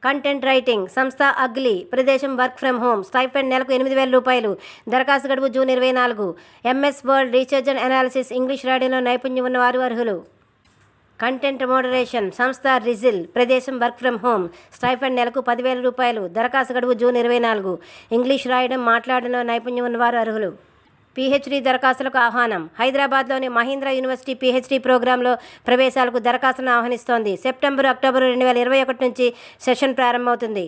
Content writing. సంస్థ అగ్లీ. ప్రదేశం వర్క్ ఫ్రమ్ హోమ్. స్టైఫండ్ నెలకు 8,000 రూపాయలు. దరఖాస్తు గడువు June 24. MS Word, research and analysis, English రాయడంలో నైపుణ్యం ఉన్న వారు అర్హులు. Content moderation. సంస్థ రిజిల్. ప్రదేశం వర్క్ ఫ్రమ్ హోమ్. స్టైఫండ్ నెలకు 10,000 రూపాయలు. దరఖాస్తు గడువు జూన్ 24. ఇంగ్లీష్ రాయడం, మాట్లాడడంలో నైపుణ్యం ఉన్నవారు అర్హులు. పీహెచ్డీ దరఖాస్తులకు ఆహ్వానం. హైదరాబాద్లోని మహీంద్రా యూనివర్సిటీ పీహెచ్డీ ప్రోగ్రాంలో ప్రవేశాలకు దరఖాస్తులను ఆహ్వానిస్తోంది. సెప్టెంబర్, అక్టోబర్ 2021 నుంచి సెషన్ ప్రారంభమవుతుంది.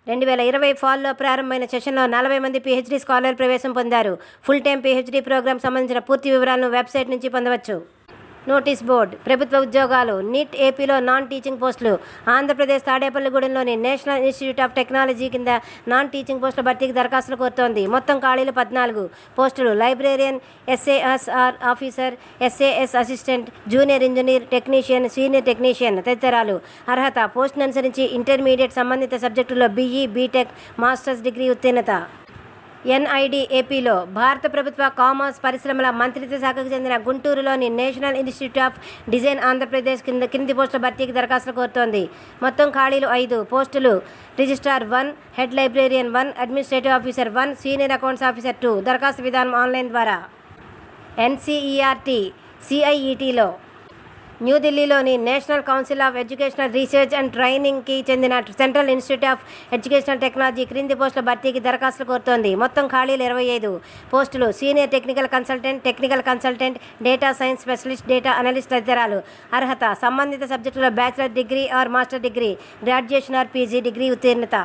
2020 ఫాల్లో ప్రారంభమైన సెషన్లో 40 మంది పీహెచ్డీ స్కాలర్లు ప్రవేశం పొందారు. ఫుల్ టైం పీహెచ్డీ ప్రోగ్రాం సంబంధించిన పూర్తి వివరాలను వెబ్సైట్ నుంచి పొందవచ్చు. Notice board. ప్రభుత్వ ఉద్యోగాలు. నీట్ ఏపీలో నాన్ టీచింగ్ పోస్టులు. ఆంధ్రప్రదేశ్ తాడేపల్లిగూడెంలోని నేషనల్ ఇన్స్టిట్యూట్ ఆఫ్ టెక్నాలజీ కింద నాన్ టీచింగ్ పోస్టుల భర్తీకి దరఖాస్తులు కోరుతోంది. మొత్తం ఖాళీలు 14 పోస్టులు. Librarian, SASR officer, SAS assistant, junior engineer, technician, senior technician తదితరాలు. అర్హత: పోస్టును అనుసరించి ఇంటర్మీడియట్ సంబంధిత సబ్జెక్టుల్లో బీఈ, బీటెక్, మాస్టర్స్ డిగ్రీ ఉత్తీర్ణత. ఎన్ఐడి ఏపీలో భారత ప్రభుత్వ కామర్స్ పరిశ్రమల మంత్రిత్వ శాఖకు చెందిన గుంటూరులోని national institute of design Andhra Pradesh కింది పోస్టుల భర్తీకి దరఖాస్తులు కోరుతోంది. మొత్తం ఖాళీలు 5 పోస్టులు. Registrar 1, head librarian 1, administrative officer 1, senior accounts officer 2. దరఖాస్తు విధానం ఆన్లైన్ ద్వారా. ఎన్సీఈఆర్టీ సిఐఈటీలో న్యూఢిల్లీలోని national council of educational research and ట్రైనింగ్కి చెందిన central institute of educational technology క్రింది పోస్టుల భర్తీకి దరఖాస్తులు కోరుతోంది. మొత్తం ఖాళీలు 25 పోస్టులు. Senior technical consultant, technical consultant, data science specialist, data analyst తదితరాలు. అర్హత: సంబంధిత సబ్జెక్టులో bachelor degree or master degree, graduation or PG degree ఉత్తీర్ణత.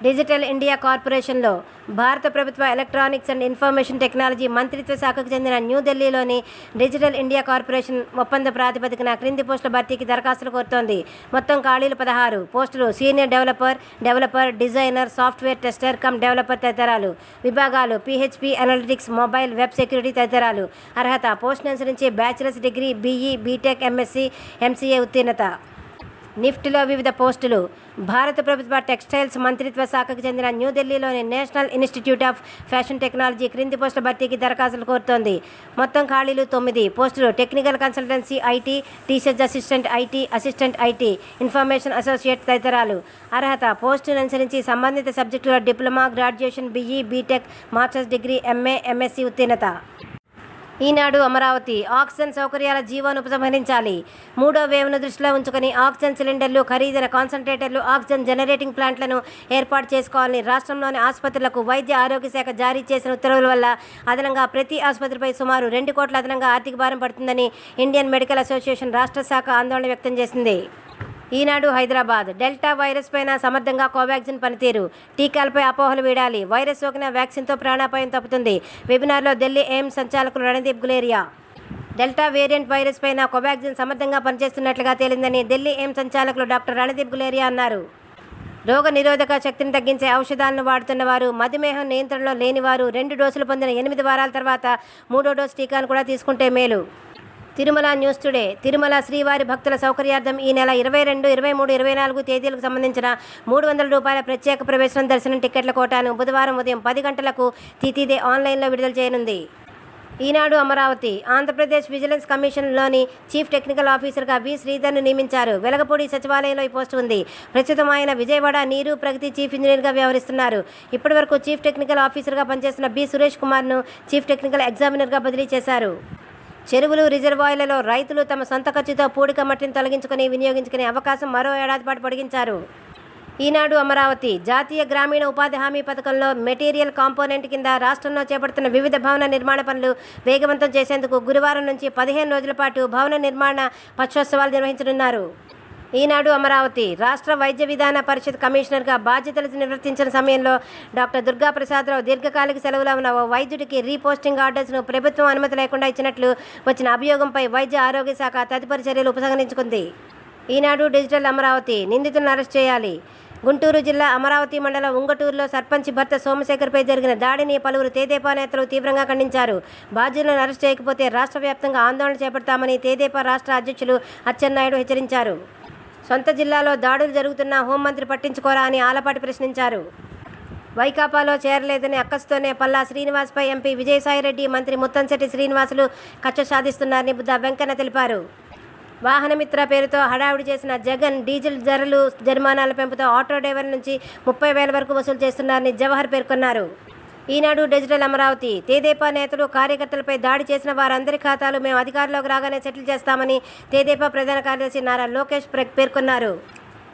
డిజిటల్ ఇండియా కార్పొరేషన్లో భారత ప్రభుత్వ ఎలక్ట్రానిక్స్ అండ్ ఇన్ఫర్మేషన్ టెక్నాలజీ మంత్రిత్వ శాఖకు చెందిన న్యూఢిల్లీలోని డిజిటల్ ఇండియా కార్పొరేషన్ ఒప్పంద ప్రాతిపదికన క్రింది పోస్టుల భర్తీకి దరఖాస్తులు కోరుతోంది. మొత్తం ఖాళీలు 16 పోస్టులు. Senior developer, designer, software tester cum developer తదితరాలు. విభాగాలు: PHP, analytics, mobile, web security తదితరాలు. అర్హత: పోస్టును అనుసరించి bachelor's degree, BE, B Tech, M Sc, MCA ఉత్తీర్ణత. నిఫ్ట్లో వివిధ పోస్టులు. భారత ప్రభుత్వ టెక్స్టైల్స్ మంత్రిత్వ శాఖకు చెందిన న్యూఢిల్లీలోని national institute of fashion technology క్రింది పోస్టుల భర్తీకి దరఖాస్తులు కోరుతోంది. మొత్తం ఖాళీలు 9 పోస్టులు. Technical consultancy IT, teachers assistant IT, assistant IT, information associate తదితరాలు. అర్హత: పోస్టును అనుసరించి సంబంధిత సబ్జెక్టులో diploma, graduation, BE, BTech, masters degree, MA, M Sc ఉత్తీర్ణత. ఈనాడు అమరావతి ఆక్సిజన్ సౌకర్యాల జీవోను ఉపసంహరించాలి. మూడో వేవ్ను దృష్టిలో ఉంచుకుని ఆక్సిజన్ సిలిండర్లు, ఖరీదైన కాన్సంట్రేటర్లు, ఆక్సిజన్ జనరేటింగ్ ప్లాంట్లను ఏర్పాటు చేసుకోవాలని రాష్ట్రంలోని ఆసుపత్రులకు వైద్య ఆరోగ్య శాఖ జారీ చేసిన ఉత్తర్వుల వల్ల అదనంగా ప్రతి ఆసుపత్రిపై సుమారు 2 కోట్ల అదనంగా ఆర్థిక భారం పడుతుందని ఇండియన్ మెడికల్ అసోసియేషన్ రాష్ట్ర శాఖ ఆందోళన వ్యక్తం చేసింది. ఈనాడు హైదరాబాద్ డెల్టా వైరస్ పైన సమర్థంగా కోవాక్సిన్ పనితీరు, టీకాలపై అపోహలు వీడాలి, వైరస్ సోకిన వ్యాక్సిన్తో ప్రాణాపాయం తప్పుతుంది. వెబినార్లో ఢిల్లీ ఎయిమ్స్ సంచాలకులు Randeep Guleria. Delta variant virus పైన కోవాక్సిన్ సమర్థంగా పనిచేస్తున్నట్లుగా తేలిందని ఢిల్లీ ఎయిమ్స్ సంచాలకులు డాక్టర్ రణదీప్ గులేరియా అన్నారు. రోగ నిరోధక శక్తిని తగ్గించే ఔషధాలను వాడుతున్న వారు, మధుమేహం నియంత్రణలో లేనివారు 2 డోసులు పొందిన 8 వారాల తర్వాత 3వ డోసు టీకాను కూడా తీసుకుంటే మేలు. Tirumala news today. తిరుమల శ్రీవారి భక్తుల సౌకర్యార్థం ఈ నెల 22, 23, 24 తేదీలకు సంబంధించిన ₹300 ప్రత్యేక ప్రవేశం దర్శనం టికెట్ల కోటాను బుధవారం ఉదయం 10 గంటలకు తితిదే ఆన్లైన్లో విడుదల చేయనుంది. ఈనాడు అమరావతి ఆంధ్రప్రదేశ్ విజిలెన్స్ కమిషన్లోని చీఫ్ టెక్నికల్ ఆఫీసర్గా వి శ్రీధర్ను నియమించారు. వెలగపూడి సచివాలయంలో ఈ పోస్టు ఉంది. ప్రస్తుతం ఆయన విజయవాడ నీరు ప్రగతి చీఫ్ ఇంజనీర్గా వ్యవహరిస్తున్నారు. ఇప్పటివరకు చీఫ్ టెక్నికల్ ఆఫీసర్గా పనిచేస్తున్న బి సురేష్ కుమార్ను చీఫ్ టెక్నికల్ ఎగ్జామినర్గా బదిలీ చేశారు. చెరువులు, రిజర్వాయర్లలో రైతులు తమ సొంత ఖర్చుతో పూడిక మట్టిని తొలగించుకుని వినియోగించుకునే అవకాశం మరో ఏడాది పాటు పొడిగించారు. ఈనాడు అమరావతి జాతీయ గ్రామీణ ఉపాధి హామీ పథకంలో మెటీరియల్ కాంపోనెంట్ కింద రాష్ట్రంలో చేపడుతున్న వివిధ భవన నిర్మాణ పనులు వేగవంతం చేసేందుకు గురువారం నుంచి 15 రోజుల పాటు భవన నిర్మాణ పక్షోత్సవాలు నిర్వహించనున్నారు. ఈనాడు అమరావతి రాష్ట్ర వైద్య విధాన పరిషత్ కమిషనర్గా బాధ్యతలు నిర్వర్తించిన సమయంలో డాక్టర్ దుర్గా ప్రసాదరావు దీర్ఘకాలిక సెలవులో ఉన్న ఓ వైద్యుడికి రీపోస్టింగ్ ఆర్డర్స్ను ప్రభుత్వం అనుమతి లేకుండా ఇచ్చినట్లు వచ్చిన అభియోగంపై వైద్య ఆరోగ్య శాఖ తదుపరి చర్యలు ఉపసంహరించుకుంది. ఈనాడు డిజిటల్ అమరావతి నిందితులను అరెస్ట్ చేయాలి. గుంటూరు జిల్లా అమరావతి మండలం ఉంగటూరులో సర్పంచ్ భర్త సోమశేఖర్పై జరిగిన దాడిని పలువురు తెదేపా నేతలు తీవ్రంగా ఖండించారు. బాధ్యులను అరెస్ట్ చేయకపోతే రాష్ట్ర వ్యాప్తంగా ఆందోళన చేపడతామని తెదేపా రాష్ట్ర అధ్యక్షులు అచ్చెన్నాయుడు హెచ్చరించారు. సొంత జిల్లాలో దాడులు జరుగుతున్నా హోంమంత్రి పట్టించుకోరా అని ఆలపాటి ప్రశ్నించారు. వైకాపాలో చేరలేదని అక్కసుతోనే పల్లా శ్రీనివాస్పై ఎంపీ విజయసాయిరెడ్డి, మంత్రి ముత్తంశెట్టి శ్రీనివాసులు కక్ష సాధిస్తున్నారని బుద్ధా వెంకన్న తెలిపారు. వాహనమిత్ర పేరుతో హడావుడి చేసిన జగన్ డీజిల్ ధరలు, జరిమానాల పెంపుతో ఆటో డ్రైవర్ల నుంచి 30,000 వరకు వసూలు చేస్తున్నారని జవహర్ పేర్కొన్నారు. ఈనాడు డిజిటల్ అమరావతి తెదేపా నేతలు, కార్యకర్తలపై దాడి చేసిన వారందరి ఖాతాలు మేము అధికారంలోకి రాగానే సెటిల్ చేస్తామని తెదేపా ప్రధాన కార్యదర్శి నారా లోకేష్ పేర్కొన్నారు.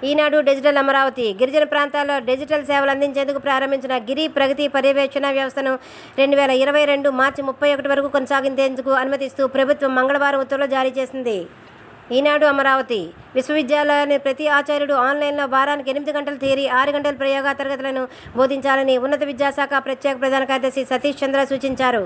ఈనాడు డిజిటల్ అమరావతి గిరిజన ప్రాంతాల్లో డిజిటల్ సేవలు అందించేందుకు ప్రారంభించిన గిరి ప్రగతి పర్యవేక్షణ వ్యవస్థను 2022 మార్చి 31 వరకు కొనసాగించేందుకు అనుమతిస్తూ ప్రభుత్వం మంగళవారం ఉత్తర్వులు జారీ చేసింది. ఈనాడు అమరావతి విశ్వవిద్యాలయాన్ని ప్రతి ఆచార్యుడు ఆన్లైన్లో వారానికి 8 గంటలు థియరీ, 6 గంటల ప్రయోగ తరగతులను బోధించాలని ఉన్నత విద్యాశాఖ ప్రత్యేక ప్రధాన కార్యదర్శి సతీష్ చంద్ర సూచించారు.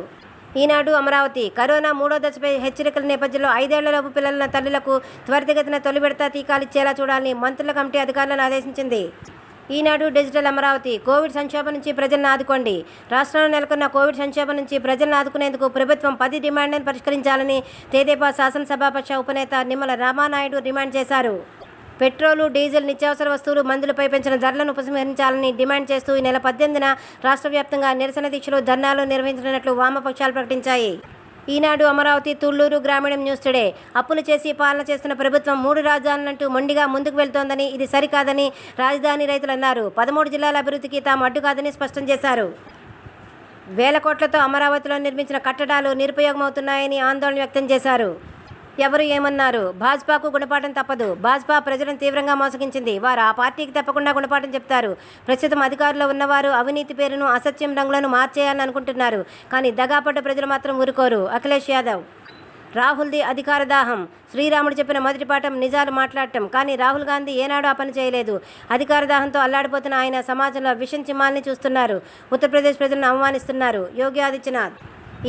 ఈనాడు అమరావతి కరోనా 3వ దశపై హెచ్చరికల నేపథ్యంలో 5 ఏళ్లలోపు పిల్లల తల్లులకు త్వరితగతిన తొలి విడత టీకాలు ఇచ్చేలా చూడాలని మంత్రుల కమిటీ అధికారులను ఆదేశించింది. ఈనాడు డిజిటల్ అమరావతి కోవిడ్ సంక్షోభం నుంచి ప్రజలను ఆదుకోండి. రాష్ట్రంలో నెలకొన్న కోవిడ్ సంక్షోభం నుంచి ప్రజలను ఆదుకునేందుకు ప్రభుత్వం 10 డిమాండ్లను పరిష్కరించాలని తెదేపా శాసనసభాపక్ష ఉపనేత నిమ్మల రామానాయుడు డిమాండ్ చేశారు. పెట్రోలు, డీజిల్, నిత్యావసర వస్తువులు, మందులపై పెంచిన ధరలను ఉపసంహరించాలని డిమాండ్ చేస్తూ ఈ నెల 18న రాష్ట్ర వ్యాప్తంగా నిరసన దీక్షలు, ధర్నాలు నిర్వహించనున్నట్లు వామపక్షాలు ప్రకటించాయి. ఈనాడు అమరావతి తుళ్లూరు గ్రామీణం న్యూస్ టుడే అప్పులు చేసి పాలన చేస్తున్న ప్రభుత్వం 3 రాజధానులంటూ మొండిగా ముందుకు వెళ్తోందని, ఇది సరికాదని రాజధాని రైతులు అన్నారు. 13 జిల్లాల అభివృద్ధికి తాము అడ్డు కాదని స్పష్టం చేశారు. వేల కోట్లతో అమరావతిలో నిర్మించిన కట్టడాలు నిరుపయోగమవుతున్నాయని ఆందోళన వ్యక్తం చేశారు. ఎవరు ఏమన్నారు, భాజపాకు గుణపాఠం తప్పదు. భాజపా ప్రజలను తీవ్రంగా మోసగించింది. వారు ఆ పార్టీకి తప్పకుండా గుణపాఠం చెప్తారు. ప్రస్తుతం అధికారంలో ఉన్నవారు అవినీతి పేరును, అసత్యం రంగులను మార్చేయాలని అనుకుంటున్నారు. కానీ దగాపడ్డ ప్రజలు మాత్రం ఊరుకోరు. అఖిలేష్ యాదవ్. రాహుల్ది అధికార దాహం. శ్రీరాముడు చెప్పిన మొదటి పాఠం నిజాలు మాట్లాడటం. కానీ రాహుల్ గాంధీ ఏనాడు ఆ పని చేయలేదు. అధికార దాహంతో అల్లాడిపోతున్న ఆయన సమాజంలో విషం చిమ్మాలని చూస్తున్నారు. ఉత్తరప్రదేశ్ ప్రజలను అవమానిస్తున్నారు. యోగి ఆదిత్యనాథ్.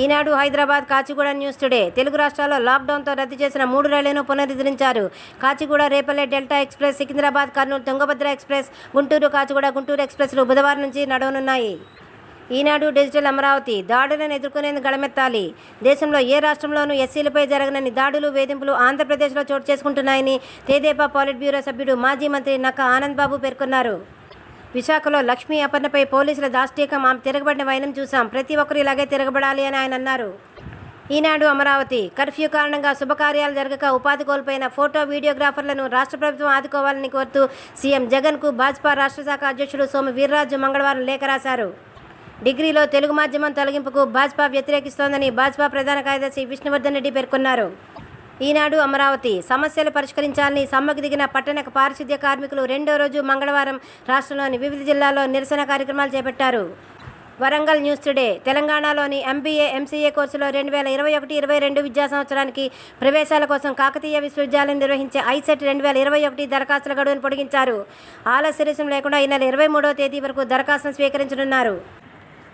ఈనాడు హైదరాబాద్ కాచిగూడ న్యూస్ టుడే తెలుగు రాష్ట్రాల్లో లాక్డౌన్తో రద్దు చేసిన 3 రైళ్లను పునరుద్ధరించారు. Kacheguda Repalle delta express, Secunderabad Kurnool Tungabhadra express, Guntur Kacheguda Guntur ఎక్స్ప్రెస్లు బుధవారం నుంచి నడవనున్నాయి. ఈనాడు డిజిటల్ అమరావతి దాడులను ఎదుర్కొనేందుకు గళమెత్తాలి. దేశంలో ఏ రాష్ట్రంలోనూ ఎస్సీలపై జరగనన్ని దాడులు, వేధింపులు ఆంధ్రప్రదేశ్లో చోటు చేసుకుంటున్నాయని తెదేపా పాలిట్ బ్యూరో సభ్యుడు, మాజీ మంత్రి నక్కా ఆనందబాబు పేర్కొన్నారు. విశాఖలో లక్ష్మీ అపర్ణపై పోలీసుల దాష్టీకం, ఆమె తిరగబడిన వైనం చూసాం. ప్రతి ఒక్కరు ఇలాగే తిరగబడాలి అని ఆయన అన్నారు. ఈనాడు అమరావతి కర్ఫ్యూ కారణంగా శుభకార్యాలు జరగక ఉపాధి కోల్పోయిన ఫోటో, వీడియోగ్రాఫర్లను రాష్ట్ర ప్రభుత్వం ఆదుకోవాలని కోరుతూ సీఎం జగన్కు భాజపా రాష్ట్ర శాఖ అధ్యక్షుడు సోము వీర్రాజు మంగళవారం లేఖ రాశారు. డిగ్రీలో తెలుగు మాధ్యమం తొలగింపుకు భాజపా వ్యతిరేకిస్తోందని భాజపా ప్రధాన కార్యదర్శి విష్ణువర్ధన్ రెడ్డి పేర్కొన్నారు. ఈనాడు అమరావతి సమస్యలు పరిష్కరించాలని సమ్మెకు దిగిన పట్టణ పారిశుద్ధ్య కార్మికులు రెండో రోజు మంగళవారం రాష్ట్రంలోని వివిధ జిల్లాల్లో నిరసన కార్యక్రమాలు చేపట్టారు. వరంగల్ న్యూస్ టుడే తెలంగాణలోని ఎంబీఏ ఎంసీఏ కోర్సులో 2021-22 విద్యా సంవత్సరానికి ప్రవేశాల కోసం కాకతీయ విశ్వవిద్యాలయం నిర్వహించే ఐసెట్ 2021 దరఖాస్తుల గడువును పొడిగించారు. ఆలస్యం లేకుండా ఈ నెల 23వ తేదీ వరకు దరఖాస్తును స్వీకరించనున్నారు.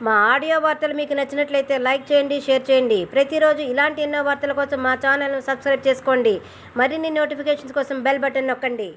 మా ఆడియో వార్తలు మీకు నచ్చినట్లయితే లైక్ చేయండి, షేర్ చేయండి. ప్రతిరోజు ఇలాంటి ఎన్నో వార్తల కోసం మా ఛానల్ను సబ్స్క్రైబ్ చేసుకోండి. మరిన్ని నోటిఫికేషన్స్ కోసం బెల్ బటన్ నొక్కండి.